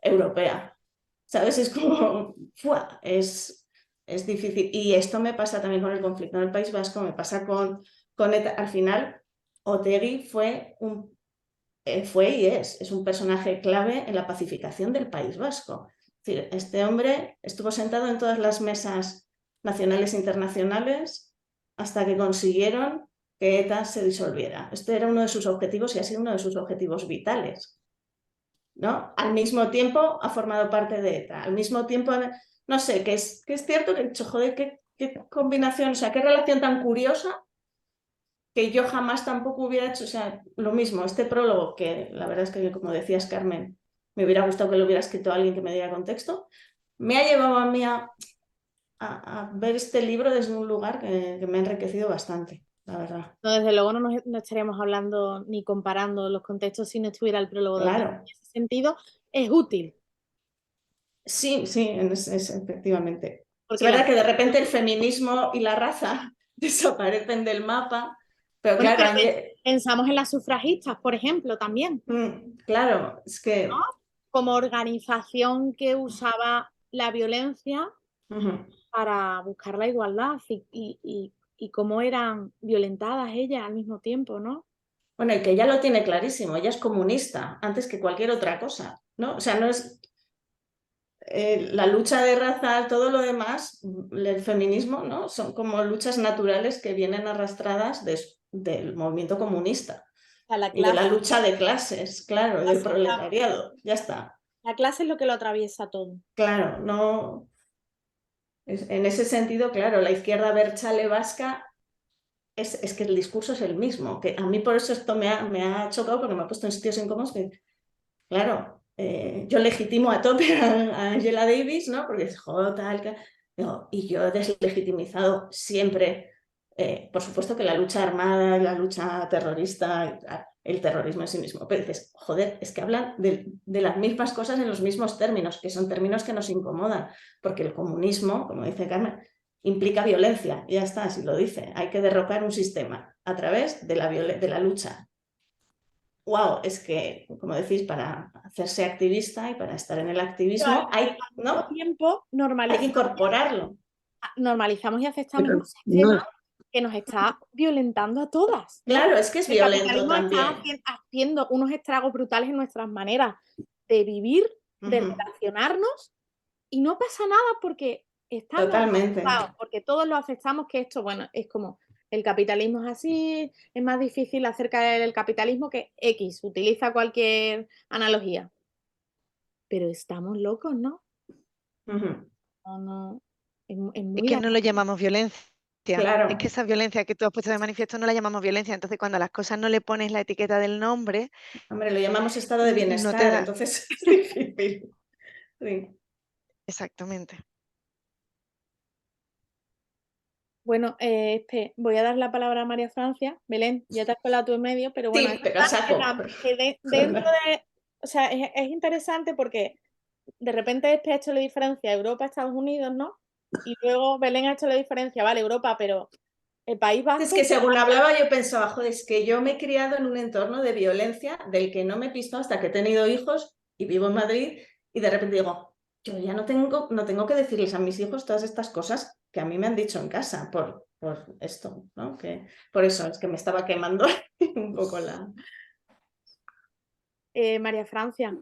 europea, ¿sabes? Es como, ¡fua! Es difícil. Y esto me pasa también con el conflicto en el País Vasco, me pasa con ETA. Al final, Otegi fue y es un personaje clave en la pacificación del País Vasco. Es decir, este hombre estuvo sentado en todas las mesas nacionales e internacionales hasta que consiguieron que ETA se disolviera. Este era uno de sus objetivos y ha sido uno de sus objetivos vitales, ¿no? Al mismo tiempo ha formado parte de ETA, al mismo tiempo, no sé, que es cierto que he dicho, joder, qué combinación, o sea, qué relación tan curiosa que yo jamás tampoco hubiera hecho, o sea, lo mismo, este prólogo, que la verdad es que, como decías, Carmen, me hubiera gustado que lo hubiera escrito alguien que me diera contexto, me ha llevado a mí a ver este libro desde un lugar que me ha enriquecido bastante, la verdad. No, desde luego no estaríamos hablando ni comparando los contextos si no estuviera el prólogo de Otegi. Claro, En ese sentido, es útil. sí, efectivamente. Es Porque verdad que de repente el feminismo y la raza desaparecen del mapa, pero bueno, claro, pero pensamos en las sufragistas, por ejemplo, también, claro, es que... ¿no? Como organización que usaba la violencia para buscar la igualdad y cómo eran violentadas ellas al mismo tiempo, ¿no? Bueno, y que ella lo tiene clarísimo, ella es comunista antes que cualquier otra cosa, ¿no? O sea, no es la lucha de raza, todo lo demás, el feminismo, ¿no? Son como luchas naturales que vienen arrastradas del movimiento comunista O sea, la y de la clase, lucha de clases, claro, y del proletariado, ya está. la clase es lo que lo atraviesa todo. Claro, no... En ese sentido, claro, la izquierda berchale vasca es que el discurso es el mismo, que a mí por eso esto me ha chocado porque me ha puesto en sitios incómodos que, claro, yo legitimo a tope a Angela Davis, ¿no? Porque es joder, tal, digo, y yo he deslegitimizado siempre, por supuesto que la lucha armada, la lucha terrorista, el terrorismo en sí mismo, pero dices, joder, es que hablan de las mismas cosas en los mismos términos, que son términos que nos incomodan, porque el comunismo, como dice Carmen, implica violencia, y ya está, así lo dice, hay que derrocar un sistema a través de la lucha. Wow, es que, como decís, para hacerse activista y para estar en el activismo hay, ¿no? Tiempo Hay que incorporarlo. normalizamos y aceptamos Pero un sistema que nos está violentando a todas, ¿no? Claro, es que es El violento capitalismo también. está haciendo unos estragos brutales en nuestras maneras de vivir, de relacionarnos, y no pasa nada porque estamos Totalmente. aceptados, porque todos lo aceptamos, que esto, bueno, es como el capitalismo es así, es más difícil acerca del capitalismo que X, utiliza cualquier analogía. Pero estamos locos, ¿no? No, es Es muy que no lo llamamos violencia, Claro. Es que esa violencia que tú has puesto de manifiesto no la llamamos violencia, entonces cuando a las cosas no le pones la etiqueta del nombre, Hombre, lo llamamos estado de no te bienestar, da... entonces es difícil. Sí. Exactamente. Bueno, voy a dar la palabra a María Francia. Belén, ya te has colado tú en medio, pero bueno, Sí, es pero a verdad que saco. dentro de, o sea, es interesante porque de repente ha hecho la diferencia Europa, Estados Unidos, ¿no? Y luego Belén ha hecho la diferencia, vale, Europa, pero el País Es Vasco, que según hablaba yo pensaba, joder, es que yo me he criado en un entorno de violencia del que no me he visto hasta que he tenido hijos y vivo en Madrid y de repente digo, yo ya no tengo que decirles a mis hijos todas estas cosas que a mí me han dicho en casa por esto, ¿no? Que, por eso es que me estaba quemando un poco la... María Francia.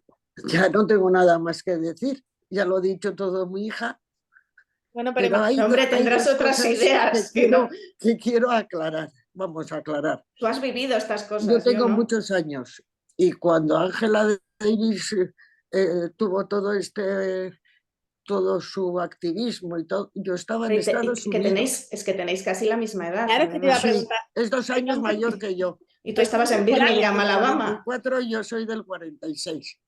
Ya no tengo nada más que decir. Ya lo ha dicho todo mi hija, Bueno, pero pero hay, Hombre, hay tendrás dos otras cosas ideas que no. que quiero aclarar. Vamos a aclarar. Tú has vivido estas Yo cosas, yo tengo no. muchos años y cuando Angela Davis tuvo todo su activismo y todo, yo estaba en Estados Unidos. Es que tenéis casi la misma edad, Claro, es que te iba a además. Sí, preguntar. es 2 años mayor que yo. Y tú estabas en Ella es Birmingham, del Alabama. 44 y yo soy del 46.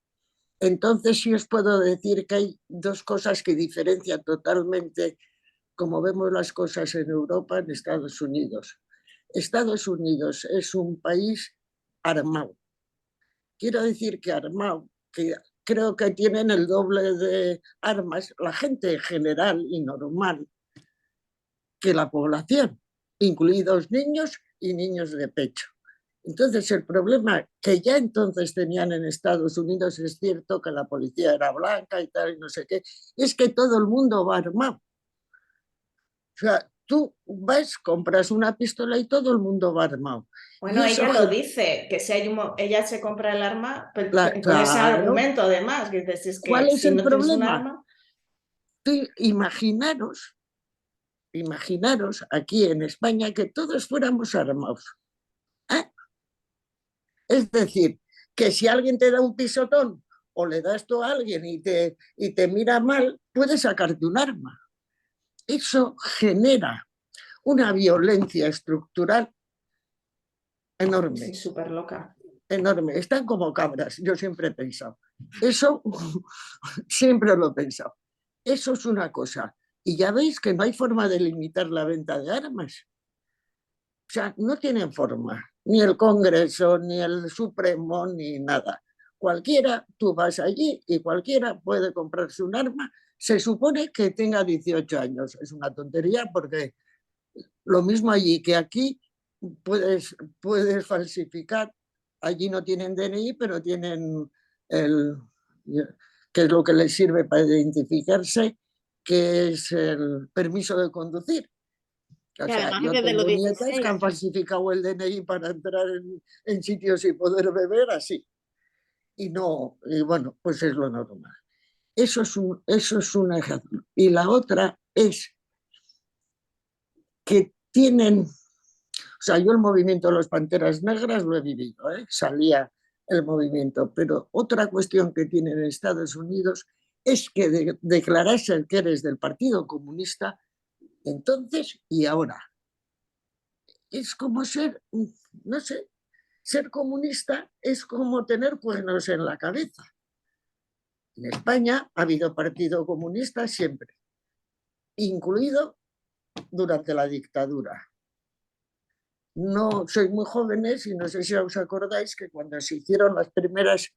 Entonces sí os puedo decir que hay dos cosas que diferencian totalmente como vemos las cosas en Europa, en Estados Unidos. Estados Unidos es un país armado. Quiero decir que armado, que creo que tienen el doble de armas, la gente general y normal, que la población, incluidos niños y niños de pecho. Entonces, el problema que ya entonces tenían en Estados Unidos, es cierto que la policía era blanca y tal, y no sé qué, es que todo el mundo va armado. O sea, tú vas, compras una pistola y todo el mundo va armado. Bueno, y eso, ella lo dice, que si ella se compra el arma, con ese claro, argumento además, que dices, es ¿cuál que es si el no tienes un problema? arma... Tú imaginaros aquí en España que todos fuéramos armados. ¿Eh? Es decir, que si alguien te da un pisotón o le das tú a alguien y te mira mal, puedes sacarte un arma. Eso genera una violencia estructural enorme. Sí, súper loca. Enorme. Están como cabras, yo siempre he pensado. Eso siempre lo he pensado. Eso es una cosa. Y ya veis que no hay forma de limitar la venta de armas. O sea, no tienen forma. Ni el Congreso, ni el Supremo, ni nada. Cualquiera, tú vas allí y cualquiera puede comprarse un arma. Se supone que tenga 18 años. Es una tontería porque lo mismo allí que aquí puedes falsificar. Allí no tienen DNI, pero tienen que es lo que les sirve para identificarse, que es el permiso de conducir. O Y sea, además yo desde los tengo nietas 16. que han falsificado el DNI para entrar en sitios y poder beber así. Y no, y bueno, pues es lo normal. Eso es un ejemplo. Y la otra es que tienen, o sea, yo el movimiento de las Panteras Negras lo he vivido, ¿eh? Salía el movimiento, pero otra cuestión que tienen en Estados Unidos es que declararse que eres del Partido Comunista entonces y ahora. Es como ser, no sé, ser comunista es como tener cuernos en la cabeza. En España ha habido Partido Comunista siempre, incluido durante la dictadura. No sois muy jóvenes y no sé si os acordáis que cuando se hicieron las primeras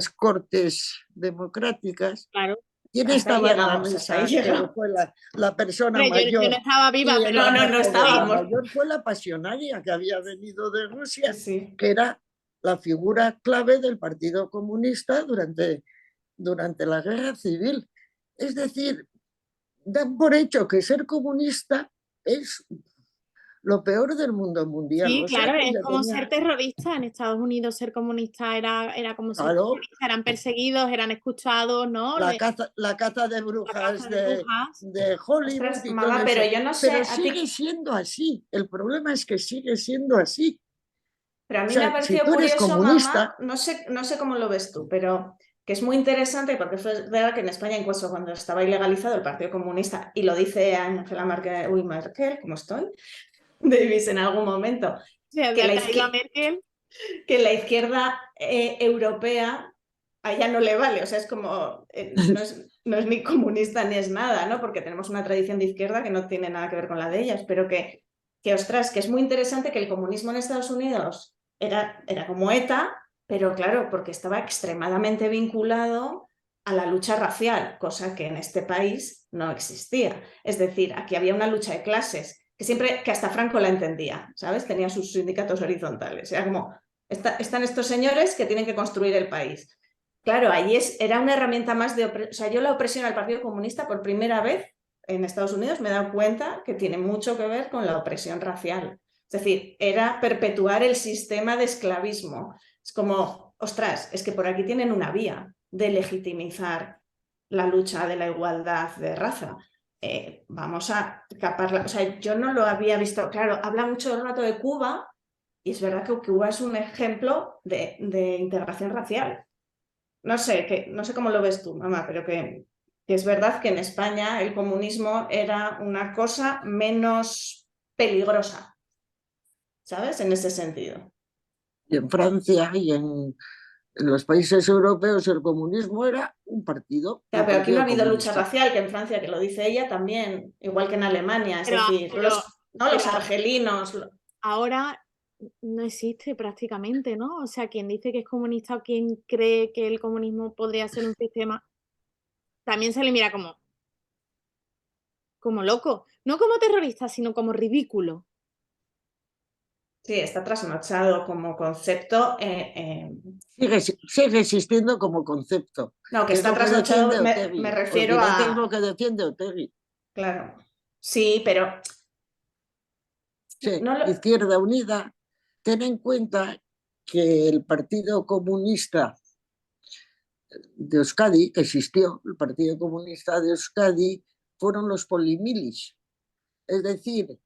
cortes democráticas, Claro. ¿quién Hasta ahí estaba en la llegamos, hasta ahí mesa? Que llegamos. fue la persona Hombre, yo mayor. no estaba viva, Y pero la No más joven, la estábamos. mayor fue la pasionaria que había venido de Rusia, Sí. que era la figura clave del Partido Comunista durante la Guerra Civil. Es decir, dan por hecho que ser comunista es lo peor del mundo mundial. sí, O sea, claro, que es ya como tenía, ser terrorista. En Estados Unidos ser comunista era como ser claro, terrorista, eran perseguidos, eran escuchados, ¿no? la caza de La brujas caza de brujas. de Hollywood Ostras, y todo Maga, pero eso. yo no sé, Pero a ti, sigue siendo así. El problema es que sigue siendo así. pero a O mí me ha sea, si parecido tú eres curioso, mamá, comunista, no sé cómo lo ves tú, pero que es muy interesante porque fue verdad que en España, incluso cuando estaba ilegalizado el Partido Comunista, y lo dice Angela Merkel, ¿cómo estoy? Davis en algún momento, O sea, que de la, Angela Merkel, que la izquierda europea a ella no le vale, o sea, es como, no es ni comunista ni es nada, ¿no? Porque tenemos una tradición de izquierda que no tiene nada que ver con la de ellas, pero que ostras, que es muy interesante que el comunismo en Estados Unidos era como ETA, pero claro, porque estaba extremadamente vinculado a la lucha racial, cosa que en este país no existía. Es decir, aquí había una lucha de clases, que hasta Franco la entendía, ¿sabes? Tenía sus sindicatos horizontales. Era como, están estos señores que tienen que construir el país. Claro, ahí era una herramienta más de opresión. O sea, yo la opresión al Partido Comunista por primera vez en Estados Unidos me he dado cuenta que tiene mucho que ver con la opresión racial. Es decir, era perpetuar el sistema de esclavismo. Es como, ostras, es que por aquí tienen una vía de legitimizar la lucha de la igualdad de raza. Vamos a caparla. O sea, yo no lo había visto. Claro, habla mucho del rato de Cuba y es verdad que Cuba es un ejemplo de integración racial. No sé, no sé cómo lo ves tú, mamá, pero que es verdad que en España el comunismo era una cosa menos peligrosa, ¿sabes? En ese sentido. Y en Francia y en los países europeos el comunismo era un partido, Claro, el pero aquí no ha Partido habido lucha Comunista. racial, que en Francia, que lo dice ella, también, igual que en Alemania, es pero, decir, pero, los pero argelinos. ahora no existe prácticamente, ¿no? O sea, quien dice que es comunista o quien cree que el comunismo podría ser un sistema, también se le mira como loco. No como terrorista, sino como ridículo. Sí, está trasnochado como concepto. Sigue existiendo como concepto, No, que que es está lo que defiende trasnochado, me Otegi. Os refiero diré que es a. lo que defiende Otegi. Claro. Sí, pero. Sí, No lo, Izquierda Unida, ten en cuenta que el Partido Comunista de Euskadi, que existió, el Partido Comunista de Euskadi, fueron los polimilis, es decir,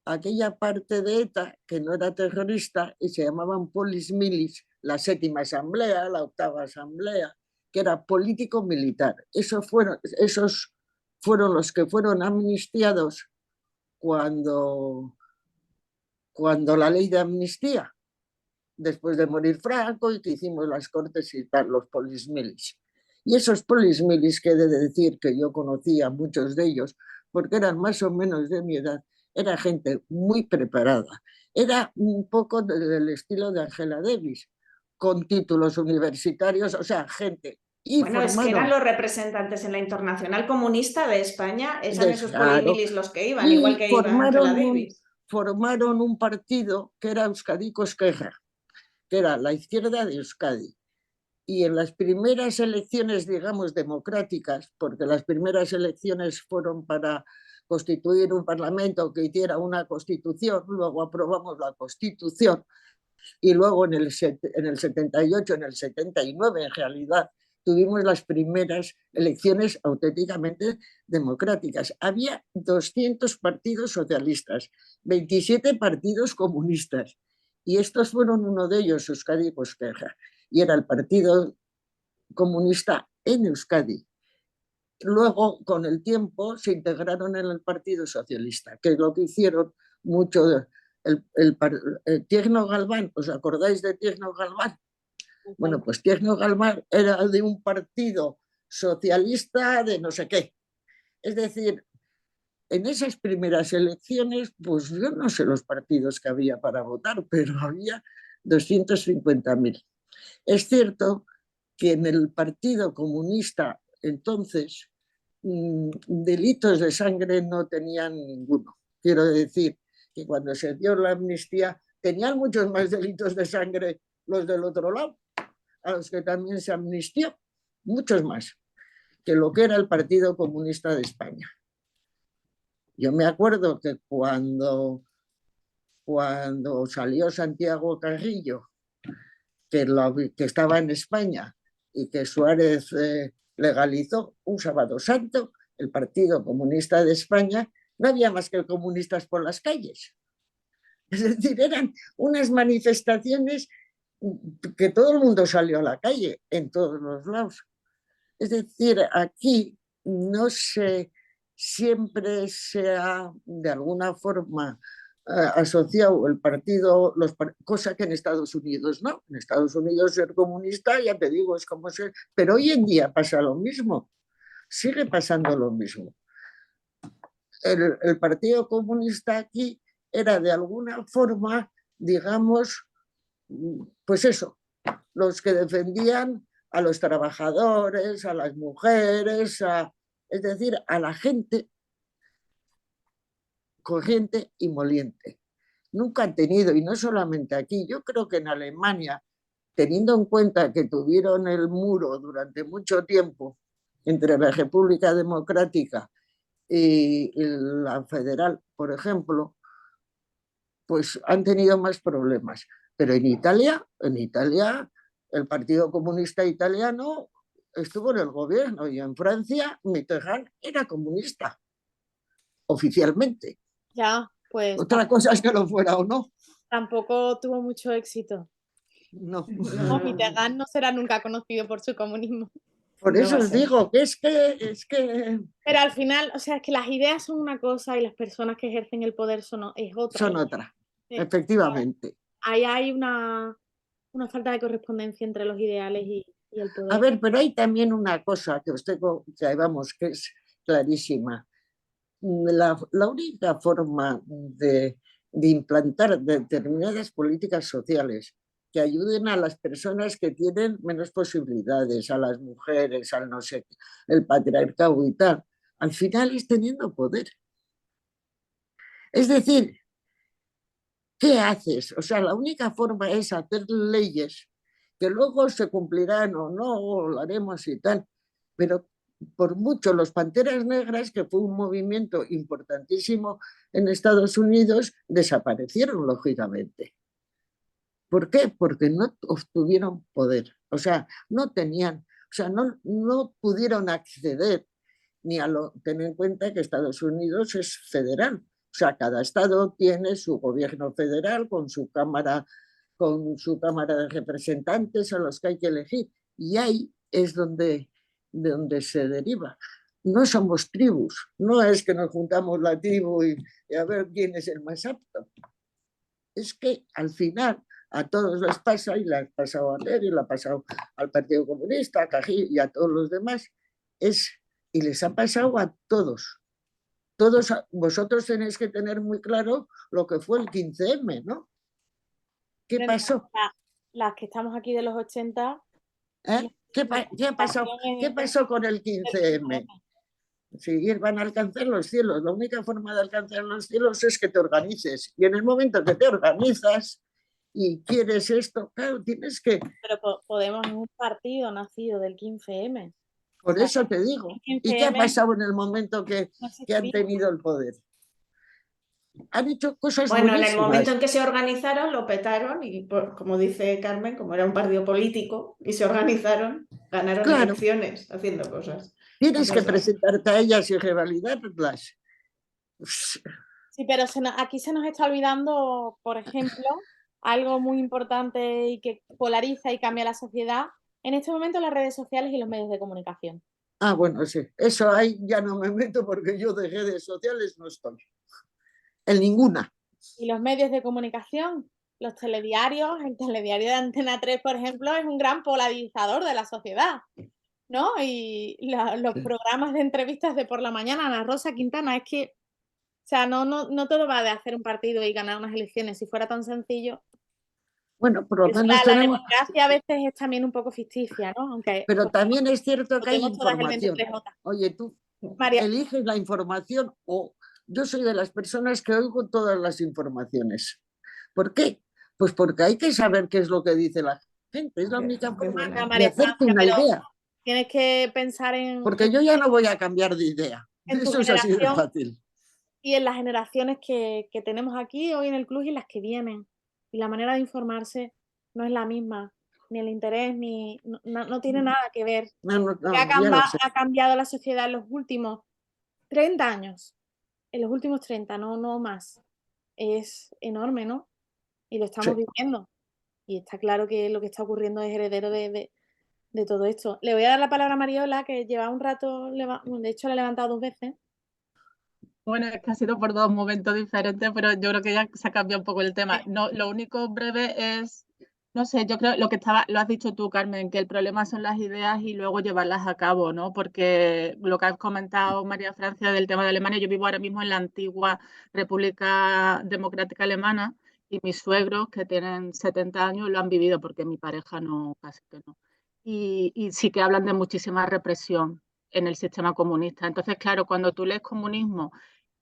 aquella parte de ETA que no era terrorista y se llamaban polismilis, la séptima asamblea, la octava asamblea, que era político-militar. Esos fueron los que fueron amnistiados cuando la ley de amnistía, después de morir Franco y que hicimos las cortes y tal, los polismilis. Y esos polismilis, que he de decir que yo conocía a muchos de ellos, porque eran más o menos de mi edad, era gente muy preparada. Era un poco del estilo de Angela Davis, con títulos universitarios, o sea, gente Bueno, es que eran informada. los representantes en la Internacional Comunista de España, eran esos Claro, polimilis los que iban, igual y que iba Angela Davis. formaron un partido que era Euskadi Esquerra, que era la izquierda de Euskadi. Y en las primeras elecciones, digamos, democráticas, porque las primeras elecciones fueron para constituir un parlamento que hiciera una constitución, luego aprobamos la constitución, y luego en el 78, en el 79, en realidad, tuvimos las primeras elecciones auténticamente democráticas. Había 200 partidos socialistas, 27 partidos comunistas, y estos fueron uno de ellos, Euskadi Esquerra, y era el Partido Comunista en Euskadi. Luego, con el tiempo, se integraron en el Partido Socialista, que es lo que hicieron mucho. Tierno Galván, ¿os acordáis de Tierno Galván? Bueno, pues Tierno Galván era de un partido socialista de no sé qué. Es decir, en esas primeras elecciones, pues yo no sé los partidos que había para votar, pero había 250.000. Es cierto que en el Partido Comunista entonces delitos de sangre no tenían ninguno. Quiero decir que cuando se dio la amnistía tenían muchos más delitos de sangre los del otro lado, a los que también se amnistió, muchos más que lo que era el Partido Comunista de España. Yo me acuerdo que cuando salió Santiago Carrillo, que estaba en España y que Suárez legalizó un sábado santo, el Partido Comunista de España, no había más que comunistas por las calles. Es decir, eran unas manifestaciones que todo el mundo salió a la calle en todos los lados. Es decir, aquí no se, siempre se ha de alguna forma asociado el partido, cosa que en Estados Unidos no. En Estados Unidos ser comunista, ya te digo, es como ser, pero hoy en día pasa lo mismo, sigue pasando lo mismo. El Partido Comunista aquí era de alguna forma, digamos, pues eso, los que defendían a los trabajadores, a las mujeres, es decir, a la gente corriente y moliente. Nunca han tenido, y no solamente aquí, yo creo que en Alemania, teniendo en cuenta que tuvieron el muro durante mucho tiempo entre la República Democrática y la Federal, por ejemplo, pues han tenido más problemas. Pero en Italia, el Partido Comunista Italiano estuvo en el gobierno y en Francia Mitterrand era comunista, oficialmente. Ya, pues Otra cosa es que lo fuera o no. tampoco tuvo mucho éxito. No. No, Mitterrand no será nunca conocido por su comunismo. Por No eso va a os ser. digo que es que Pero al final, o sea, es que las ideas son una cosa y las personas que ejercen el poder es otra. son otra, Sí. efectivamente. Ahí hay una falta de correspondencia entre los ideales y el poder. A ver, pero hay también una cosa que os tengo, que vamos, que es clarísima. La única forma de implantar determinadas políticas sociales que ayuden a las personas que tienen menos posibilidades, a las mujeres, al no sé, el patriarcado y tal, al final es teniendo poder. Es decir, ¿qué haces? O sea, la única forma es hacer leyes que luego se cumplirán o no, o lo haremos y tal, pero por mucho los Panteras Negras, que fue un movimiento importantísimo en Estados Unidos, desaparecieron lógicamente. ¿Por qué? Porque no obtuvieron poder, o sea, no tenían, o sea, no pudieron acceder ni a lo, tener en cuenta que Estados Unidos es federal, o sea, cada estado tiene su gobierno federal con su cámara de representantes a los que hay que elegir, y ahí es donde se deriva. No somos tribus, no es que nos juntamos la tribu y a ver quién es el más apto. Es que al final a todos les pasa, y le ha pasado a Ler, y le ha pasado al Partido Comunista, a Cají y a todos los demás, y les ha pasado a todos. Todos vosotros tenéis que tener muy claro lo que fue el 15M, ¿no? ¿Qué pasó? Las que estamos aquí de los 80. ¿Eh? ¿Qué pasó con el 15M? Sí, van a alcanzar los cielos. La única forma de alcanzar los cielos es que te organices. Y en el momento que te organizas y quieres esto, claro, tienes que... Pero Podemos es un partido nacido del 15M. Por eso te digo. ¿Y qué ha pasado en el momento que han tenido el poder? Han hecho cosas Bueno, buenísimas. en el momento en que se organizaron, lo petaron y, como dice Carmen, como era un partido político y se organizaron, ganaron elecciones haciendo cosas. Tienes que presentarte a ellas y revalidarlas. Sí, pero aquí se nos está olvidando, por ejemplo, algo muy importante y que polariza y cambia la sociedad. En este momento, las redes sociales y los medios de comunicación. Ah, bueno, sí. Eso ahí ya no me meto porque yo de redes sociales no estoy. En ninguna. Y los medios de comunicación, los telediarios, el telediario de Antena 3, por ejemplo, es un gran polarizador de la sociedad, ¿no? Y los programas de entrevistas de por la mañana, Ana Rosa Quintana, es que, o sea, no todo va de hacer un partido y ganar unas elecciones. Si fuera tan sencillo. Bueno, por lo menos la tenemos... democracia a veces es también un poco ficticia, ¿no? Aunque, pero también es cierto que hay información. Oye, tú María, eliges la información, o yo soy de las personas que oigo todas las informaciones. ¿Por qué? Pues porque hay que saber qué es lo que dice la gente. Es la única forma de hacerte una idea. Tienes que pensar en... Porque yo ya no voy a cambiar de idea. Eso es así de fácil. Y en las generaciones que tenemos aquí hoy en el club y las que vienen. Y la manera de informarse no es la misma. Ni el interés, no tiene nada que ver. Ha cambiado la sociedad en los últimos 30 años. En los últimos 30, no más. Es enorme, ¿no? Y lo estamos viviendo. Y está claro que lo que está ocurriendo es heredero de todo esto. Le voy a dar la palabra a Mariola, que lleva un rato, de hecho la he levantado 2 veces. Bueno, es que ha sido por 2 momentos diferentes, pero yo creo que ya se ha cambiado un poco el tema. No, lo único breve es, no sé, yo creo lo has dicho tú, Carmen, que el problema son las ideas y luego llevarlas a cabo, ¿no? Porque lo que has comentado, María Francia, del tema de Alemania, yo vivo ahora mismo en la antigua República Democrática Alemana y mis suegros, que tienen 70 años, lo han vivido porque mi pareja no, casi que no. Y sí que hablan de muchísima represión en el sistema comunista. Entonces, claro, cuando tú lees comunismo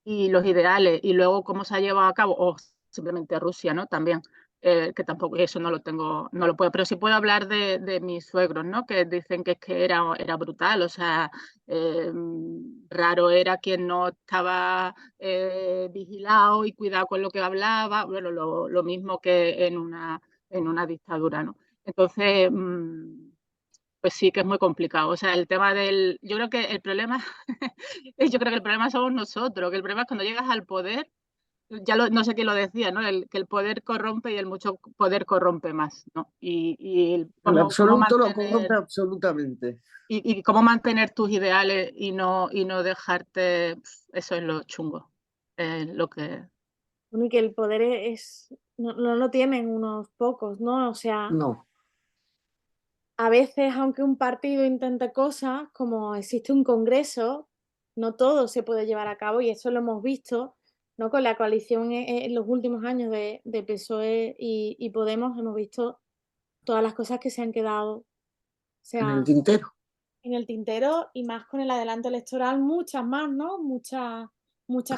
y los ideales y luego cómo se ha llevado a cabo, o simplemente Rusia, ¿no? También, que tampoco, eso no lo tengo, no lo puedo, pero sí puedo hablar de mis suegros, ¿no? Que dicen que es que era brutal, o sea, raro era quien no estaba vigilado y cuidado con lo que hablaba, bueno, lo mismo que en una dictadura, ¿no? Entonces, pues sí que es muy complicado. O sea, el tema yo creo que el problema, yo creo que el problema somos nosotros, que el problema es cuando llegas al poder, no sé quién lo decía, ¿no? Que el poder corrompe y el mucho poder corrompe más, ¿no? El Cómo absoluto lo mantener, corrompe absolutamente. y cómo mantener tus ideales y no dejarte, eso es lo chungo, lo que... Bueno, y que el poder no lo tienen unos pocos, ¿no? O sea, No, a veces, aunque un partido intente cosas, como existe un congreso, no todo se puede llevar a cabo y eso lo hemos visto, ¿no? Con la coalición en los últimos años de PSOE y Podemos, hemos visto todas las cosas que se han quedado, o en el sea, tintero. en el tintero y más con el adelanto electoral, muchas más, ¿no? Muchas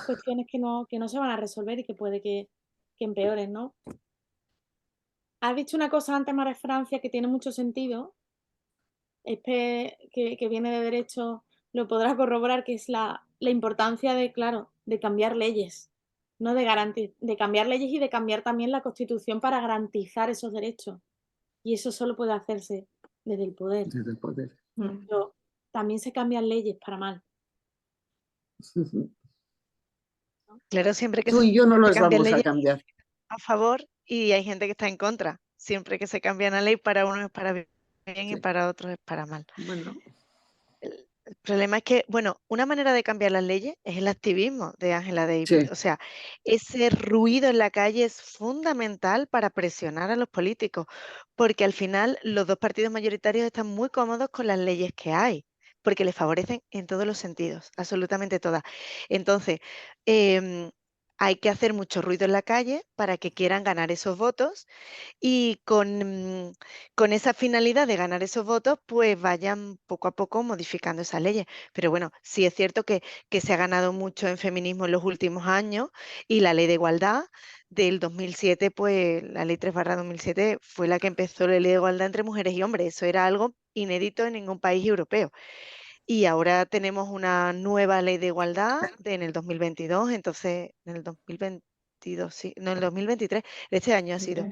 cuestiones que no se van a resolver y que puede que empeoren, ¿no? Has dicho una cosa antes, María Francia, que tiene mucho sentido, que viene de derecho, lo podrá corroborar, que es la importancia de, claro, de cambiar leyes, ¿no? De cambiar leyes y de cambiar también la Constitución para garantizar esos derechos. Y eso solo puede hacerse desde el poder. Desde el poder. Pero también se cambian leyes para mal. Claro, siempre que Tú se y yo no las cambian vamos a leyes cambiar. a favor y hay gente que está en contra. Siempre que se cambia una ley, para uno es para bien y Sí. para otros es para mal. Bueno, El problema es que, bueno, una manera de cambiar las leyes es el activismo de Angela Davis. sí. O sea, ese ruido en la calle es fundamental para presionar a los políticos, porque al final los 2 partidos mayoritarios están muy cómodos con las leyes que hay, porque les favorecen en todos los sentidos, absolutamente todas. Entonces, hay que hacer mucho ruido en la calle para que quieran ganar esos votos y con esa finalidad de ganar esos votos, pues vayan poco a poco modificando esas leyes. Pero bueno, sí es cierto que se ha ganado mucho en feminismo en los últimos años y la ley de igualdad del 2007, pues la ley 3/2007 fue la que empezó la ley de igualdad entre mujeres y hombres. Eso era algo inédito en ningún país europeo. Y ahora tenemos una nueva ley de igualdad en el 2022, entonces en el 2022, sí, no, en el 2023, este año ha sido.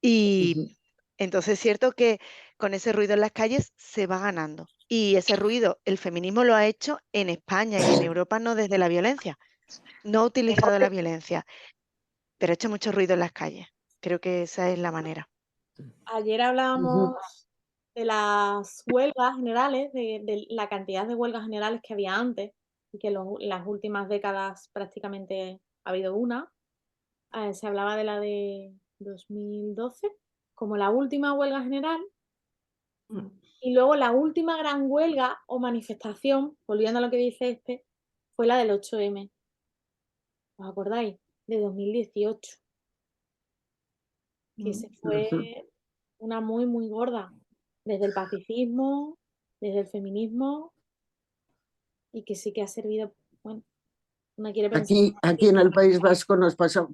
Y entonces es cierto que con ese ruido en las calles se va ganando. Y ese ruido, el feminismo lo ha hecho en España y en Europa no desde la violencia. No ha utilizado la violencia, pero ha hecho mucho ruido en las calles. Creo que esa es la manera. Ayer hablábamos de las huelgas generales, de la cantidad de huelgas generales que había antes y que las últimas décadas prácticamente ha habido una. Se hablaba de la de 2012 como la última huelga general y luego la última gran huelga o manifestación, volviendo a lo que dice fue la del 8M. ¿Os acordáis? De 2018. Que se fue una muy, muy gorda, desde el pacifismo, desde el feminismo, y que sí que ha servido, bueno, uno quiere pensar. Aquí en el País Vasco nos pasa,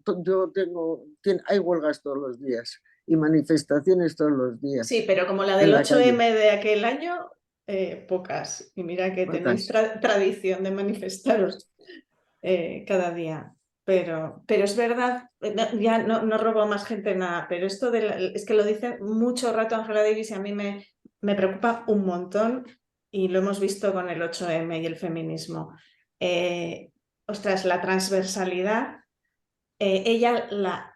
hay huelgas todos los días y manifestaciones todos los días. Sí, pero como la del 8M de aquel año, pocas. Y mira que tenéis tradición de manifestaros cada día. Pero es verdad, ya no robo a más gente nada, pero esto es que lo dice mucho rato Angela Davis y a mí me preocupa un montón y lo hemos visto con el 8M y el feminismo. Ostras, la transversalidad, ella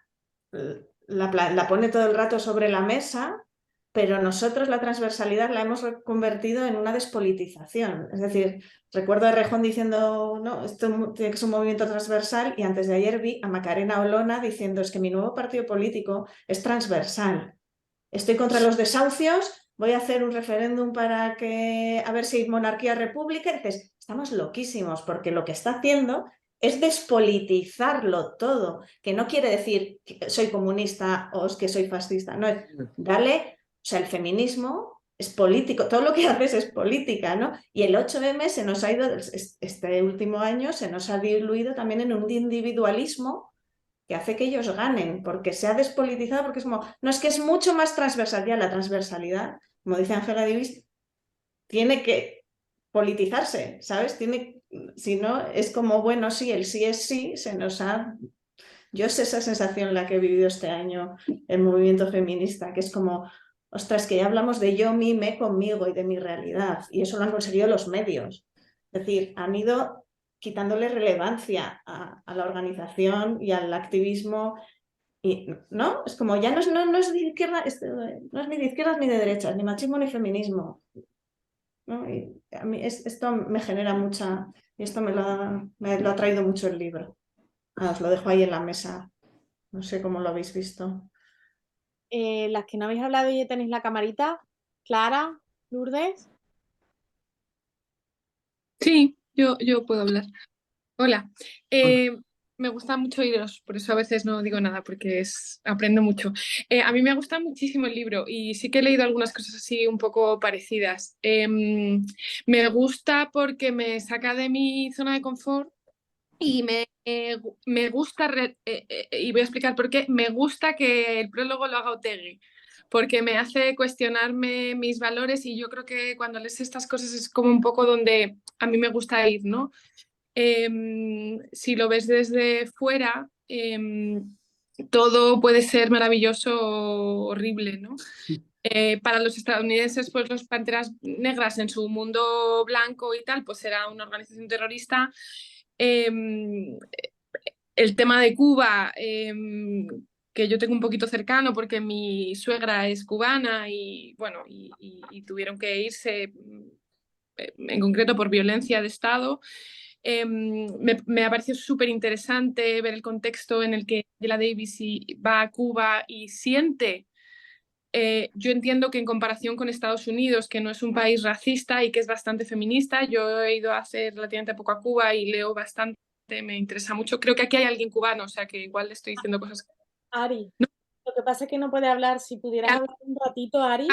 la pone todo el rato sobre la mesa, pero nosotros la transversalidad la hemos convertido en una despolitización. Es decir, recuerdo a Rejón diciendo, no, esto tiene que ser un movimiento transversal, y antes de ayer vi a Macarena Olona diciendo, es que mi nuevo partido político es transversal. Estoy contra los desahucios, voy a hacer un referéndum para que, a ver si hay monarquía o república. Y dices, estamos loquísimos, porque lo que está haciendo es despolitizarlo todo, que no quiere decir que soy comunista o es que soy fascista, no, es darle, o sea, el feminismo es político, todo lo que haces es política, ¿no? Y el 8M se nos ha ido, este último año se nos ha diluido también en un individualismo que hace que ellos ganen, porque se ha despolitizado, porque es como, no, es que es mucho más transversal, ya la transversalidad, como dice Angela Davis, tiene que politizarse, ¿sabes? Si no, es como, bueno, sí, el sí es sí, se nos ha... Yo sé esa sensación la que he vivido este año el movimiento feminista, que es como, ostras, que ya hablamos de yo, mí, me, conmigo y de mi realidad, y eso lo han conseguido los medios. Es decir, han ido quitándole relevancia a la organización y al activismo, y, ¿no? Es como, ya no es de izquierda, no es ni de izquierdas ni de derechas, ni machismo ni feminismo, ¿no? Y a mí esto me genera mucha, y esto me lo ha traído mucho el libro. Os lo dejo ahí en la mesa. No sé cómo lo habéis visto. Las que no habéis hablado y ya tenéis la camarita, Clara, Lourdes. Sí, yo puedo hablar. Hola. Me gusta mucho oíros, por eso a veces no digo nada, porque aprendo mucho. A mí me gusta muchísimo el libro y sí que he leído algunas cosas así un poco parecidas. Me gusta porque me saca de mi zona de confort y me gusta, y voy a explicar por qué, me gusta que el prólogo lo haga Otegi, porque me hace cuestionarme mis valores y yo creo que cuando lees estas cosas es como un poco donde a mí me gusta ir, ¿no? Si lo ves desde fuera, todo puede ser maravilloso o horrible, ¿no? Para los estadounidenses, pues los Panteras Negras en su mundo blanco y tal, pues era una organización terrorista. El tema de Cuba, que yo tengo un poquito cercano porque mi suegra es cubana y bueno, y tuvieron que irse en concreto por violencia de Estado. Me ha parecido súper interesante ver el contexto en el que Angela Davis va a Cuba y siente. Yo entiendo que en comparación con Estados Unidos, que no es un país racista y que es bastante feminista, yo he ido hace relativamente poco a Cuba y leo bastante, me interesa mucho. Creo que aquí hay alguien cubano, o sea que igual le estoy diciendo cosas. Ari, lo que pasa es que no puede hablar. Si pudieras hablar un ratito, Ari.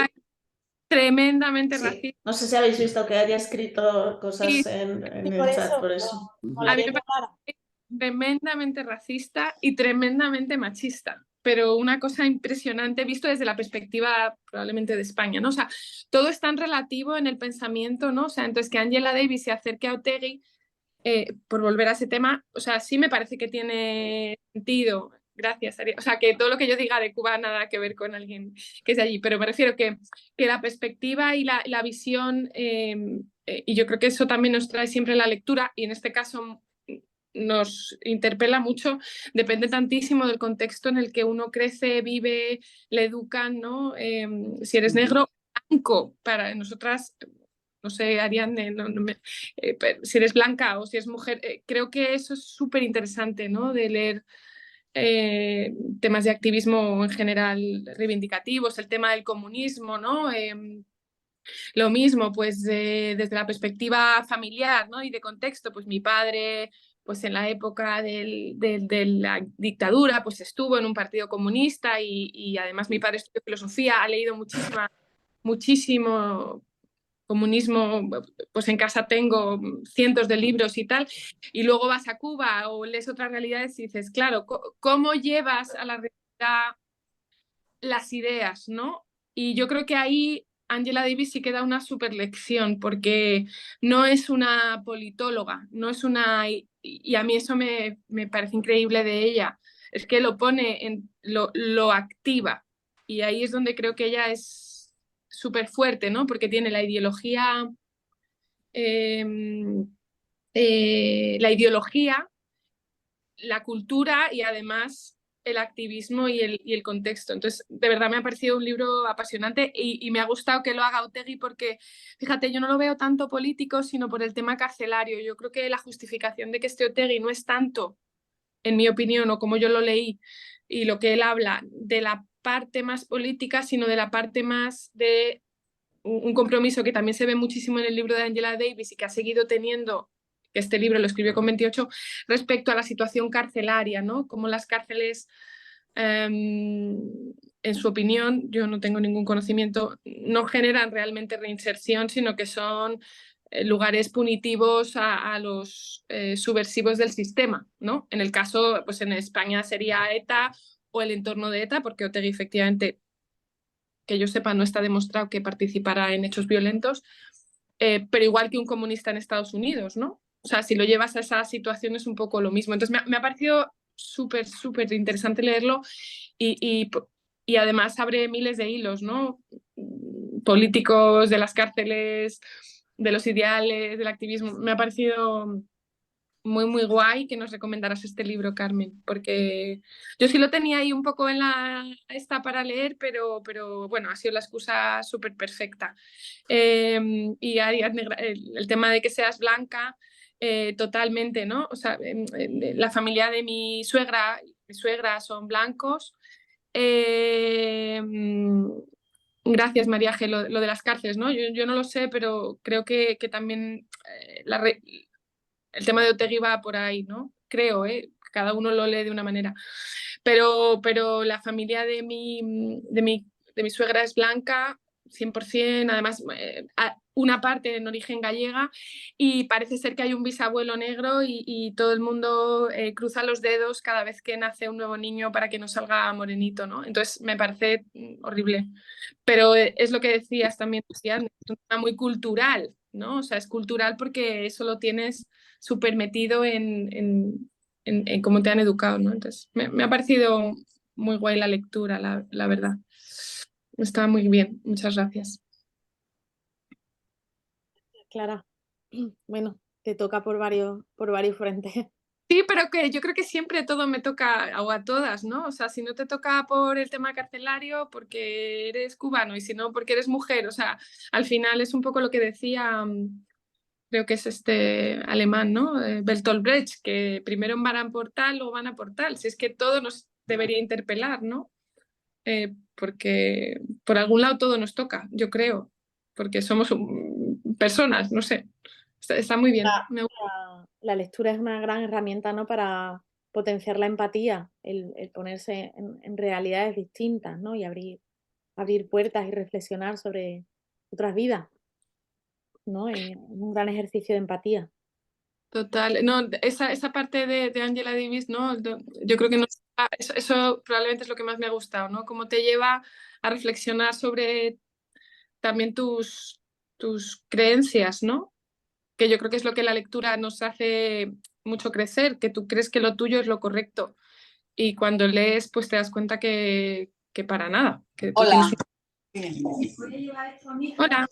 Tremendamente Sí. racista. No sé si habéis visto que haya escrito Sí. cosas en Por el chat, eso, por eso. A mí molaría me que hablara. parece tremendamente racista y tremendamente machista, pero una cosa impresionante visto desde la perspectiva probablemente de España, ¿no? O sea, todo es tan relativo en el pensamiento, ¿no? O sea, entonces que Angela Davis se acerque a Otegi, por volver a ese tema, o sea, sí me parece que tiene sentido. Gracias, Ari. O sea, que todo lo que yo diga de Cuba nada que ver con alguien que es de allí, pero me refiero que la perspectiva y la visión, y yo creo que eso también nos trae siempre la lectura, y en este caso nos interpela mucho, depende tantísimo del contexto en el que uno crece, vive, le educan, ¿no? Si eres negro, blanco, para nosotras, no sé, Ariane, si eres blanca o si eres mujer, creo que eso es súper interesante, ¿no? De leer temas de activismo en general reivindicativos, el tema del comunismo, ¿no? Lo mismo, pues desde la perspectiva familiar, ¿no? Y de contexto, pues mi padre, pues en la época de la dictadura, pues estuvo en un partido comunista y además mi padre estudió filosofía, ha leído muchísimo comunismo, pues en casa tengo cientos de libros y tal, y luego vas a Cuba o lees otras realidades y dices, claro, ¿cómo llevas a la realidad las ideas, ¿no? Y yo creo que ahí Angela Davis sí que da una super lección, porque no es una politóloga, no es una... Y a mí eso me parece increíble de ella, es que lo pone, lo activa, y ahí es donde creo que ella es súper fuerte, ¿no? Porque tiene la ideología, la cultura y además el activismo y el contexto. Entonces, de verdad me ha parecido un libro apasionante y me ha gustado que lo haga Otegi porque, fíjate, yo no lo veo tanto político, sino por el tema carcelario. Yo creo que la justificación de que este Otegi no es tanto, en mi opinión, o como yo lo leí, y lo que él habla de la parte más política, sino de la parte más de un compromiso que también se ve muchísimo en el libro de Angela Davis y que ha seguido teniendo, que este libro lo escribió con 28, respecto a la situación carcelaria, ¿no? Como las cárceles, en su opinión, yo no tengo ningún conocimiento, no generan realmente reinserción, sino que son lugares punitivos a los subversivos del sistema, ¿no? En el caso, pues en España sería ETA o el entorno de ETA, porque Otegi efectivamente, que yo sepa, no está demostrado que participara en hechos violentos, pero igual que un comunista en Estados Unidos, ¿no? O sea, si lo llevas a esa situación es un poco lo mismo. Entonces me ha parecido súper, súper interesante leerlo y además abre miles de hilos, ¿no? Políticos, de las cárceles, de los ideales, del activismo. Me ha parecido muy, muy guay que nos recomendaras este libro, Carmen, porque yo sí lo tenía ahí un poco en la esta para leer, pero bueno, ha sido la excusa súper perfecta. Y Ariadne, el tema de que seas blanca, totalmente, ¿no? O sea, la familia de mi suegra son blancos. Gracias, María G. Lo de las cárceles, ¿no? Yo no lo sé, pero creo que también el tema de Otegi va por ahí, ¿no? Creo, cada uno lo lee de una manera. Pero la familia de mi suegra es blanca, 100%, además una parte en origen gallega, y parece ser que hay un bisabuelo negro y todo el mundo cruza los dedos cada vez que nace un nuevo niño para que no salga morenito, ¿no? Entonces me parece horrible. Pero es lo que decías también, Luciana, es un tema muy cultural, ¿no? O sea, es cultural porque eso lo tienes súper metido en cómo te han educado, ¿no? Entonces, me ha parecido muy guay la lectura, la verdad. Está muy bien, muchas gracias. Clara. Bueno, te toca por varios frentes. Sí, pero que yo creo que siempre todo me toca, o a todas, ¿no? O sea, si no te toca por el tema carcelario, porque eres cubano, y si no, porque eres mujer. O sea, al final es un poco lo que decía, creo que es este alemán, ¿no? Bertolt Brecht, que primero van a por tal, luego van a por tal. Si es que todo nos debería interpelar, ¿no? Porque por algún lado todo nos toca, yo creo, porque somos personas, no sé. Está muy bien. La lectura es una gran herramienta, ¿no? Para potenciar la empatía, el ponerse en realidades distintas, ¿no? Y abrir puertas y reflexionar sobre otras vidas, ¿no? Es un gran ejercicio de empatía. Total, no, esa parte de Angela Davis, ¿no? Yo creo que no, eso probablemente es lo que más me ha gustado, ¿no? Cómo te lleva a reflexionar sobre también tus creencias, ¿no? Que yo creo que es lo que la lectura nos hace mucho crecer, que tú crees que lo tuyo es lo correcto y cuando lees pues te das cuenta que para nada. Que tú Hola. Hola.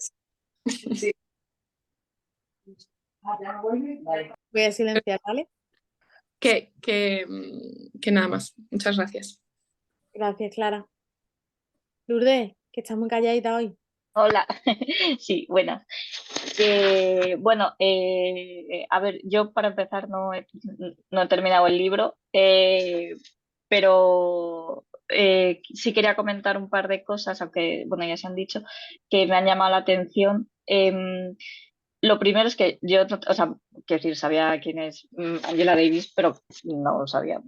Voy a silenciar, ¿vale? Que nada más. Muchas gracias. Gracias, Clara. Lourdes, que estás muy calladita hoy. Hola, sí, buenas. Bueno, a ver, yo para empezar no he terminado el libro, pero sí quería comentar un par de cosas, aunque bueno, ya se han dicho, que me han llamado la atención. Lo primero es que yo, o sea, quiero decir, sabía quién es Angela Davis, pero no sabía,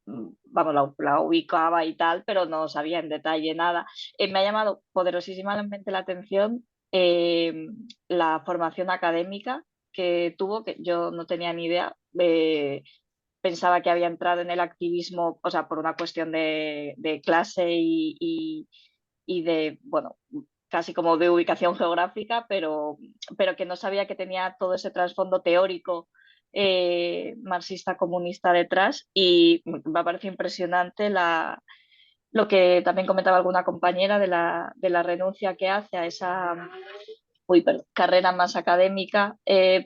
vamos, la ubicaba y tal, pero no sabía en detalle nada. Me ha llamado poderosísimamente la atención la formación académica que tuvo, que yo no tenía ni idea. Pensaba que había entrado en el activismo, o sea, por una cuestión de clase y de, bueno, casi como de ubicación geográfica, pero que no sabía que tenía todo ese trasfondo teórico marxista comunista detrás, y me parece impresionante lo que también comentaba alguna compañera de la renuncia que hace a esa carrera más académica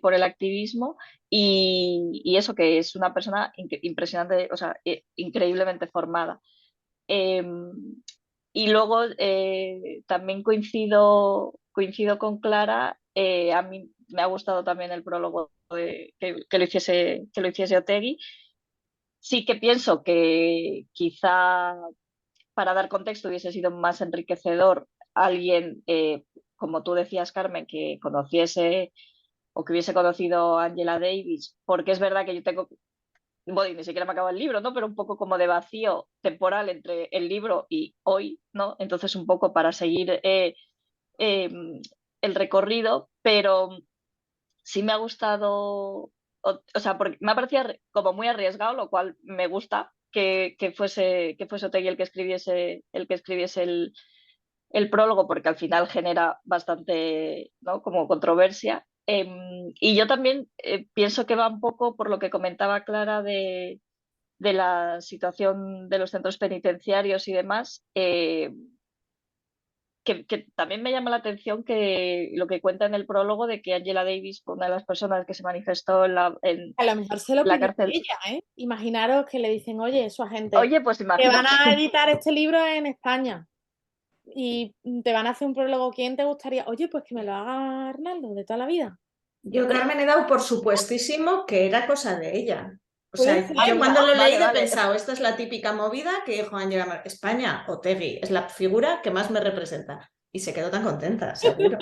por el activismo, y eso que es una persona impresionante, o sea, increíblemente formada. Em, y luego también coincido con Clara, a mí me ha gustado también el prólogo que lo hiciese Otegi. Sí que pienso que quizá para dar contexto hubiese sido más enriquecedor alguien, como tú decías, Carmen, que conociese o que hubiese conocido a Angela Davis, porque es verdad que yo tengo, bueno, y ni siquiera me acaba el libro, ¿no? Pero un poco como de vacío temporal entre el libro y hoy, ¿no? Entonces un poco para seguir eh, el recorrido, pero sí me ha gustado, o sea, porque me ha parecido como muy arriesgado, lo cual me gusta que fuese Otegi el que escribiese el prólogo, porque al final genera bastante, ¿no? Como controversia. Y yo también pienso que va un poco por lo que comentaba Clara de la situación de los centros penitenciarios y demás, que también me llama la atención que lo que cuenta en el prólogo de que Angela Davis fue una de las personas que se manifestó en A lo mejor se lo la pidió cárcel. ella, ¿eh? Imaginaros que le dicen, oye, su agente, Oye, pues que van imagínate. a editar este libro en España y te van a hacer un prólogo. ¿Quién te gustaría? Oye, pues que me lo haga Arnaldo de toda la vida. Yo, Carmen, he dado por supuestísimo que era cosa de ella. O Puede sea, ser. yo Anda, cuando lo he vale, leído he vale. pensado, esta es la típica movida que dijo Angela Merkel. España, Otegi, es la figura que más me representa. Y se quedó tan contenta, seguro.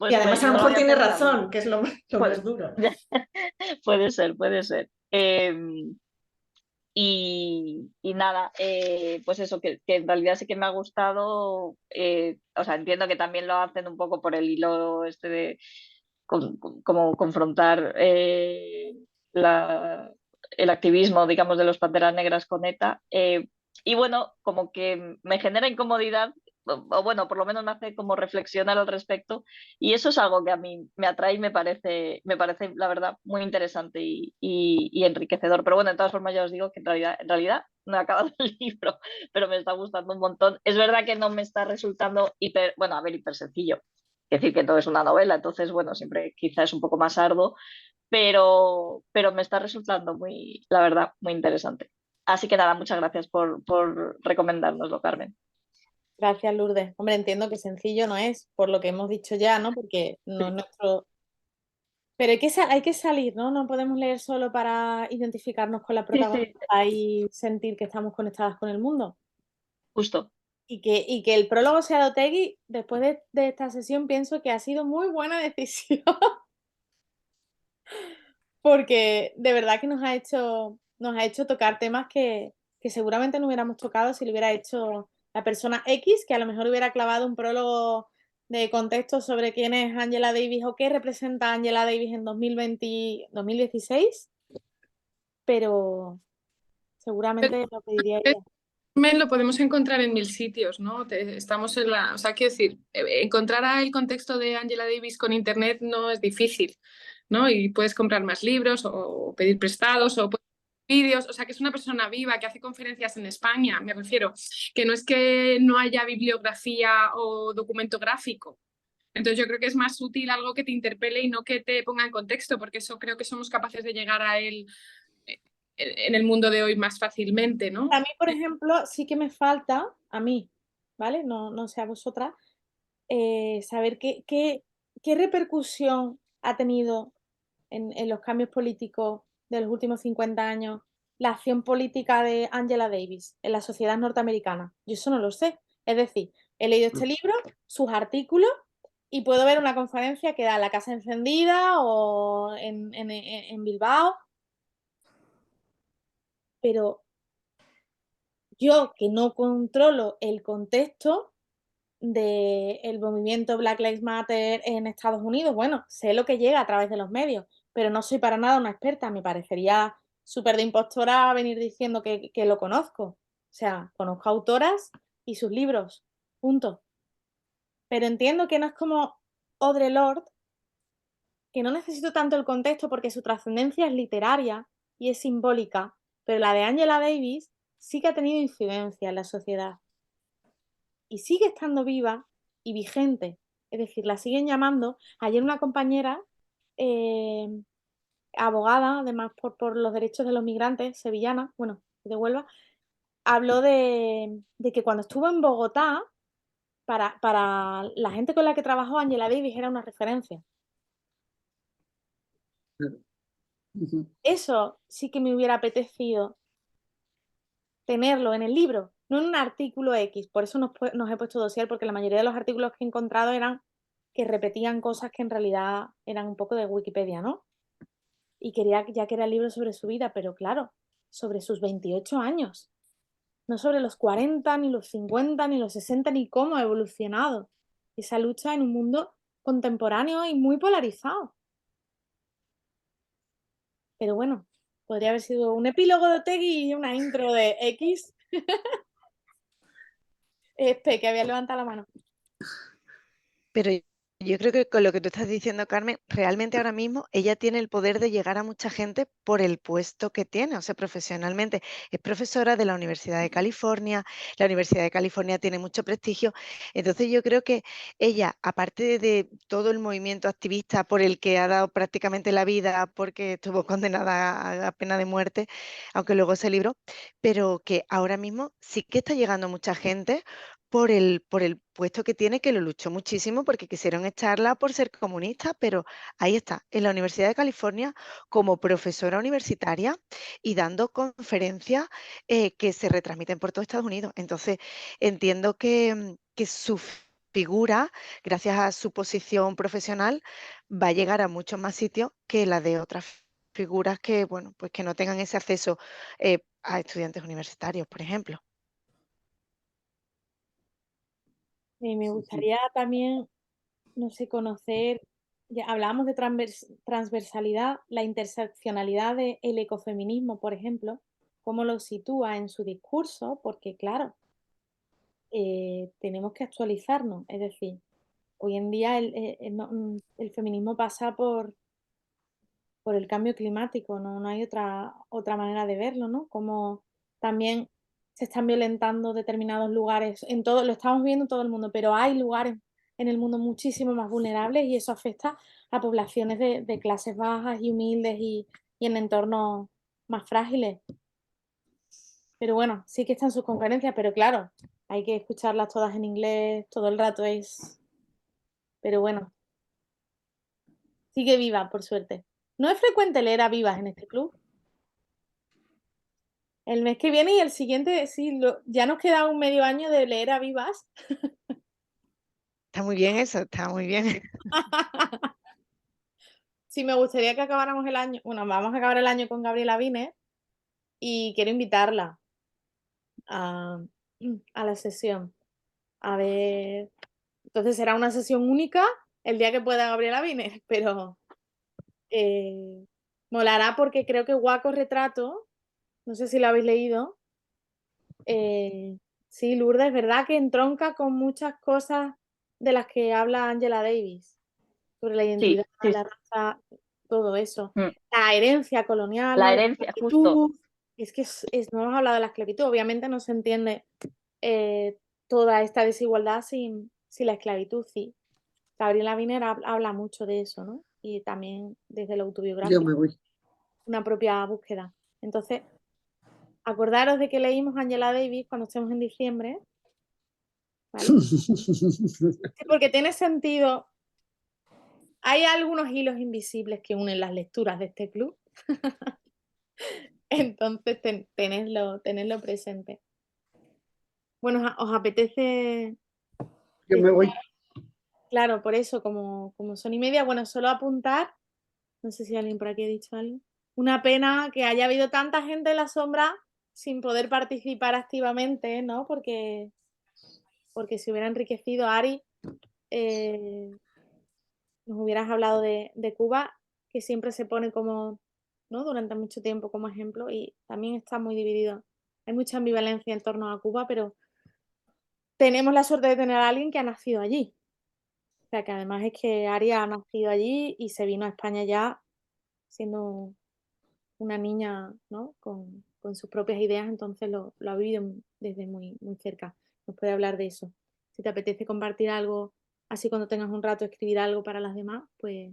Y además a Yo lo no lo mejor había tiene pensado. razón, que es lo Puede, más duro. puede ser, puede ser. Y nada, pues eso, que en realidad sí que me ha gustado. O sea, entiendo que también lo hacen un poco por el hilo este de como confrontar el activismo, digamos, de los Panteras Negras con ETA. Y bueno, como que me genera incomodidad, o bueno, por lo menos me hace como reflexionar al respecto. Y eso es algo que a mí me atrae y me parece la verdad, muy interesante y enriquecedor. Pero bueno, de todas formas ya os digo que en realidad no he acabado el libro, pero me está gustando un montón. Es verdad que no me está resultando bueno, a ver, hiper sencillo. Es decir, que todo es una novela, entonces, bueno, siempre quizás es un poco más arduo, pero me está resultando muy, la verdad, muy interesante. Así que nada, muchas gracias por recomendárnoslo, Carmen. Gracias, Lourdes. Hombre, entiendo que sencillo no es, por lo que hemos dicho ya, ¿no? Porque no es nuestro... Pero hay que salir, ¿no? No podemos leer solo para identificarnos con la Sí, sí, protagonista y sentir que estamos conectadas con el mundo. justo. Y que el prólogo sea de Otegi, después de esta sesión, pienso que ha sido muy buena decisión. Porque de verdad que nos ha hecho tocar temas que seguramente no hubiéramos tocado si lo hubiera hecho la persona X, que a lo mejor hubiera clavado un prólogo de contexto sobre quién es Angela Davis o qué representa Angela Davis en 2016, pero seguramente lo pediría ella. También lo podemos encontrar en mil sitios, ¿no? Estamos en la, o sea, quiero decir, encontrar el contexto de Angela Davis con internet no es difícil, ¿no? Y puedes comprar más libros o pedir prestados o vídeos, o sea, que es una persona viva que hace conferencias en España, me refiero, que no es que no haya bibliografía o documento gráfico. Entonces yo creo que es más útil algo que te interpele y no que te ponga en contexto, porque eso creo que somos capaces de llegar a él en el mundo de hoy más fácilmente, ¿no? A mí, por ejemplo, sí que me falta, a mí, ¿vale? No sé a vosotras, saber qué repercusión ha tenido en los cambios políticos de los últimos 50 años la acción política de Angela Davis en la sociedad norteamericana. Yo eso no lo sé. Es decir, he leído este libro, sus artículos, y puedo ver una conferencia que da en la Casa Encendida o en Bilbao, pero yo que no controlo el contexto del movimiento Black Lives Matter en Estados Unidos, bueno, sé lo que llega a través de los medios, pero no soy para nada una experta. Me parecería súper de impostora venir diciendo que lo conozco. O sea, conozco autoras y sus libros, punto. Pero entiendo que no es como Audre Lorde, que no necesito tanto el contexto porque su trascendencia es literaria y es simbólica, pero la de Angela Davis sí que ha tenido incidencia en la sociedad y sigue estando viva y vigente. Es decir, la siguen llamando. Ayer una compañera abogada, además por los derechos de los migrantes, sevillana, bueno, de Huelva, habló de que cuando estuvo en Bogotá, para la gente con la que trabajó, Angela Davis era una referencia. Ujú. Eso sí que me hubiera apetecido tenerlo en el libro, no en un artículo X. Por eso nos he puesto dossier, porque la mayoría de los artículos que he encontrado eran que repetían cosas que en realidad eran un poco de Wikipedia, ¿no? Y quería, ya que era el libro sobre su vida, pero claro, sobre sus 28 años. No sobre los 40, ni los 50, ni los 60, ni cómo ha evolucionado esa lucha en un mundo contemporáneo y muy polarizado. Pero bueno, podría haber sido un epílogo de Otegi y una intro de X. Que había levantado la mano. Pero yo creo que con lo que tú estás diciendo, Carmen, realmente ahora mismo ella tiene el poder de llegar a mucha gente por el puesto que tiene, o sea, profesionalmente. Es profesora de la Universidad de California, la Universidad de California tiene mucho prestigio, entonces yo creo que ella, aparte de todo el movimiento activista por el que ha dado prácticamente la vida porque estuvo condenada a pena de muerte, aunque luego se libró, pero que ahora mismo sí que está llegando mucha gente por el puesto que tiene, que lo luchó muchísimo porque quisieron echarla por ser comunista, pero ahí está, en la Universidad de California como profesora universitaria y dando conferencias que se retransmiten por todo Estados Unidos. Entonces, entiendo que su figura, gracias a su posición profesional, va a llegar a muchos más sitios que la de otras figuras que, bueno, pues que no tengan ese acceso a estudiantes universitarios, por ejemplo. Y me gustaría también, no sé, conocer, ya hablábamos de transversalidad, la interseccionalidad del ecofeminismo, por ejemplo, cómo lo sitúa en su discurso, porque claro, tenemos que actualizarnos, es decir, hoy en día el feminismo pasa por el cambio climático, no hay otra manera de verlo, ¿no? Como también se están violentando determinados lugares, en todo, lo estamos viendo en todo el mundo, pero hay lugares en el mundo muchísimo más vulnerables y eso afecta a poblaciones de clases bajas y humildes y en entornos más frágiles. Pero bueno, sí que están sus conferencias, pero claro, hay que escucharlas todas en inglés, todo el rato es... Pero bueno, sigue viva, por suerte. No es frecuente leer a vivas en este club. El mes que viene y el siguiente, sí, ya nos queda un medio año de leer a vivas. Está muy bien eso, está muy bien. Sí, me gustaría que acabáramos el año. Bueno, vamos a acabar el año con Gabriela Viner y quiero invitarla a, a la sesión. A ver, entonces será una sesión única el día que pueda Gabriela Viner, pero molará porque creo que Guaco Retrato, no sé si lo habéis leído, sí, Lourdes, es verdad que entronca con muchas cosas de las que habla Angela Davis, sobre la Sí, identidad, sí, la raza, todo eso. mm, La herencia colonial, la ¿no? La herencia, justo. esclavitud. Es que no hemos hablado de la esclavitud, obviamente no se entiende toda esta desigualdad sin la esclavitud, sí. Gabriela Viner habla mucho de eso, ¿no? Y también desde lo Yo autobiográfico, me voy. una propia búsqueda. Entonces, acordaros de que leímos Angela Davis cuando estemos en diciembre, ¿vale? Sí, porque tiene sentido. Hay algunos hilos invisibles que unen las lecturas de este club. Entonces, tenedlo presente. Bueno, ¿os apetece Yo me decir? voy. Claro, por eso, como son y media, bueno, solo apuntar, no sé si alguien por aquí ha dicho algo. Una pena que haya habido tanta gente en la sombra sin poder participar activamente, ¿no? Porque se hubiera enriquecido. Ari, nos hubieras hablado de Cuba, que siempre se pone como, ¿no? Durante mucho tiempo como ejemplo y también está muy dividido. Hay mucha ambivalencia en torno a Cuba, pero tenemos la suerte de tener a alguien que ha nacido allí. O sea, que además es que Ari ha nacido allí y se vino a España ya siendo una niña, ¿no? Con sus propias ideas, entonces lo ha vivido desde muy, muy cerca. Nos puede hablar de eso. Si te apetece compartir algo así cuando tengas un rato, escribir algo para las demás, pues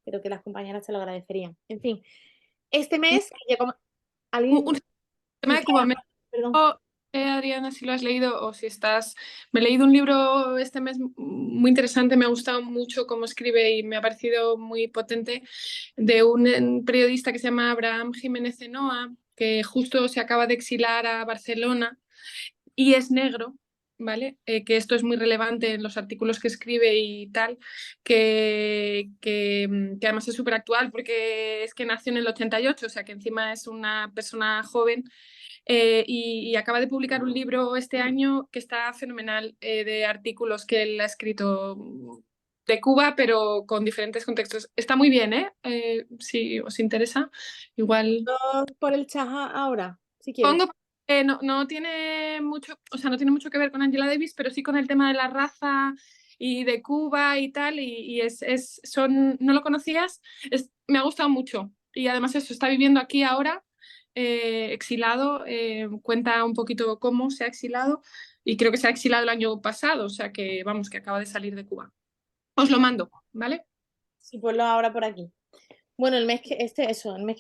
Creo que las compañeras te lo agradecerían. En fin, este mes, alguien... Un tema de Cuba. Perdón. Adriana, si lo has leído o si estás... Me he leído un libro este mes muy interesante, me ha gustado mucho cómo escribe y me ha parecido muy potente, de un periodista que se llama Abraham Jiménez Enoa, que justo se acaba de exilar a Barcelona y es negro, ¿vale? Que esto es muy relevante en los artículos que escribe y tal, que además es súper actual porque es que nació en el 88, o sea que encima es una persona joven. Y acaba de publicar un libro este año que está fenomenal, de artículos que él ha escrito de Cuba, pero con diferentes contextos. Está muy bien, ¿eh? Si os interesa, igual... Por el chat ahora, si quieres. Pongo, no tiene mucho, o sea, no tiene mucho que ver con Angela Davis, pero sí con el tema de la raza y de Cuba y tal, y ¿no lo conocías? Me ha gustado mucho. Y además eso, está viviendo aquí ahora, exilado, cuenta un poquito cómo se ha exilado, y creo que se ha exilado el año pasado, o sea que, vamos, que acaba de salir de Cuba. Os lo mando, ¿vale? Sí, ponlo ahora por aquí. Bueno, el mes que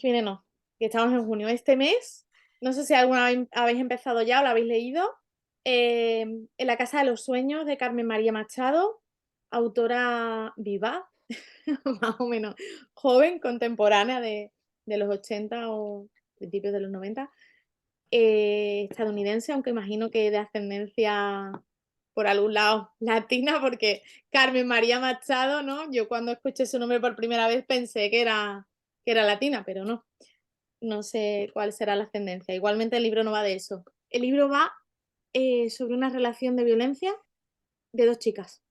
viene no, que estamos en junio. Este mes, no sé si alguna vez habéis empezado ya o lo habéis leído, En la Casa de los Sueños, de Carmen María Machado, autora viva, más o menos joven, contemporánea de los 80 o principios de los 90, estadounidense, aunque imagino que de ascendencia por algún lado latina, porque Carmen María Machado, ¿no? Yo cuando escuché su nombre por primera vez pensé que era latina, pero no. No sé cuál será la ascendencia. Igualmente el libro no va de eso. El libro va sobre una relación de violencia de dos chicas,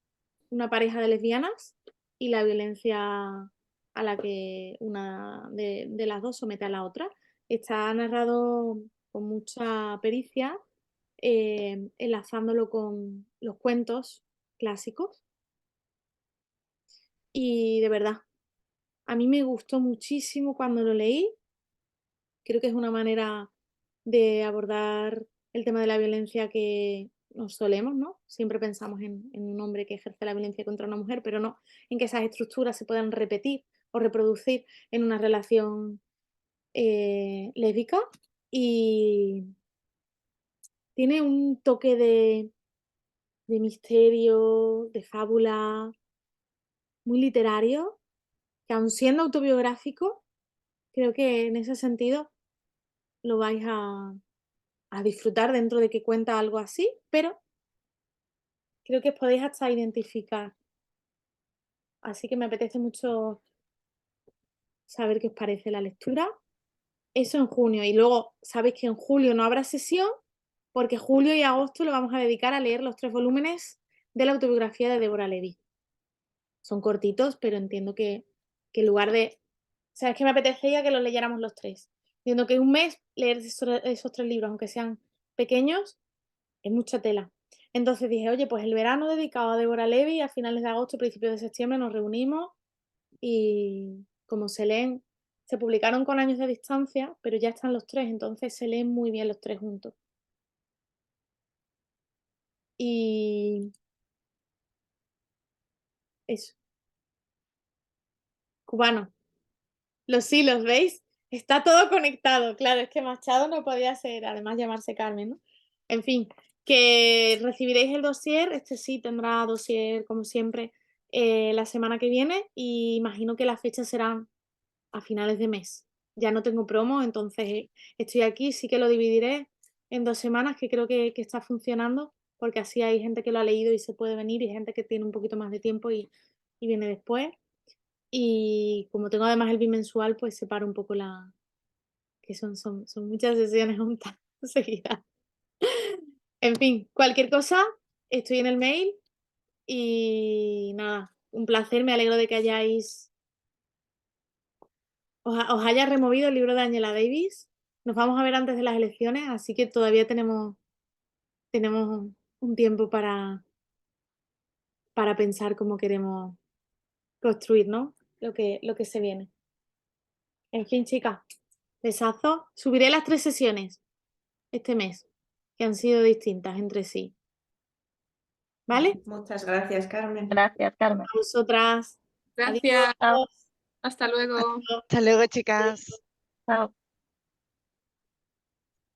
una pareja de lesbianas y la violencia a la que una de las dos somete a la otra. Está narrado con mucha pericia, enlazándolo con los cuentos clásicos. Y de verdad, a mí me gustó muchísimo cuando lo leí. Creo que es una manera de abordar el tema de la violencia que nos solemos, ¿no? Siempre pensamos en un hombre que ejerce la violencia contra una mujer, pero no en que esas estructuras se puedan repetir o reproducir en una relación lésbica. Y tiene un toque de misterio, de fábula, muy literario, que aun siendo autobiográfico, creo que en ese sentido lo vais a disfrutar dentro de que cuenta algo así, pero creo que os podéis hasta identificar. Así que me apetece mucho saber qué os parece la lectura. Eso en junio. Y luego sabéis que en julio no habrá sesión, porque julio y agosto lo vamos a dedicar a leer los 3 volúmenes de la autobiografía de Deborah Levy. Son cortitos, pero entiendo que en lugar de... O sea, es que me apetecía que los leyéramos los 3. Entiendo que un mes leer esos 3 libros, aunque sean pequeños, es mucha tela. Entonces dije, oye, pues el verano dedicado a Deborah Levy, a finales de agosto, principios de septiembre nos reunimos y como se leen, se publicaron con años de distancia, pero ya están los 3, entonces se leen muy bien los 3 juntos. Y eso. Cubano. Los hilos, ¿veis? Está todo conectado. Claro, es que Machado no podía ser, además llamarse Carmen, ¿no? En fin, que recibiréis el dossier. Este sí tendrá dossier, como siempre, la semana que viene. Y imagino que las fechas serán a finales de mes. Ya no tengo promo, entonces estoy aquí. Sí que lo dividiré en 2 semanas, que creo que está funcionando, porque así hay gente que lo ha leído y se puede venir, y gente que tiene un poquito más de tiempo y viene después. Y como tengo además el bimensual, pues separo un poco que son muchas sesiones juntas seguidas. En fin, cualquier cosa, estoy en el mail y nada, un placer, me alegro de que os haya removido el libro de Angela Davis. Nos vamos a ver antes de las elecciones, así que todavía tenemos un tiempo para pensar cómo queremos construir, ¿no? Lo que se viene. En fin, chicas, besazo. Subiré las 3 sesiones este mes, que han sido distintas entre sí. ¿Vale? Muchas gracias, Carmen. Gracias, Carmen. A vosotras. Gracias. Adiós. Hasta luego. Hasta luego, chicas. Chao.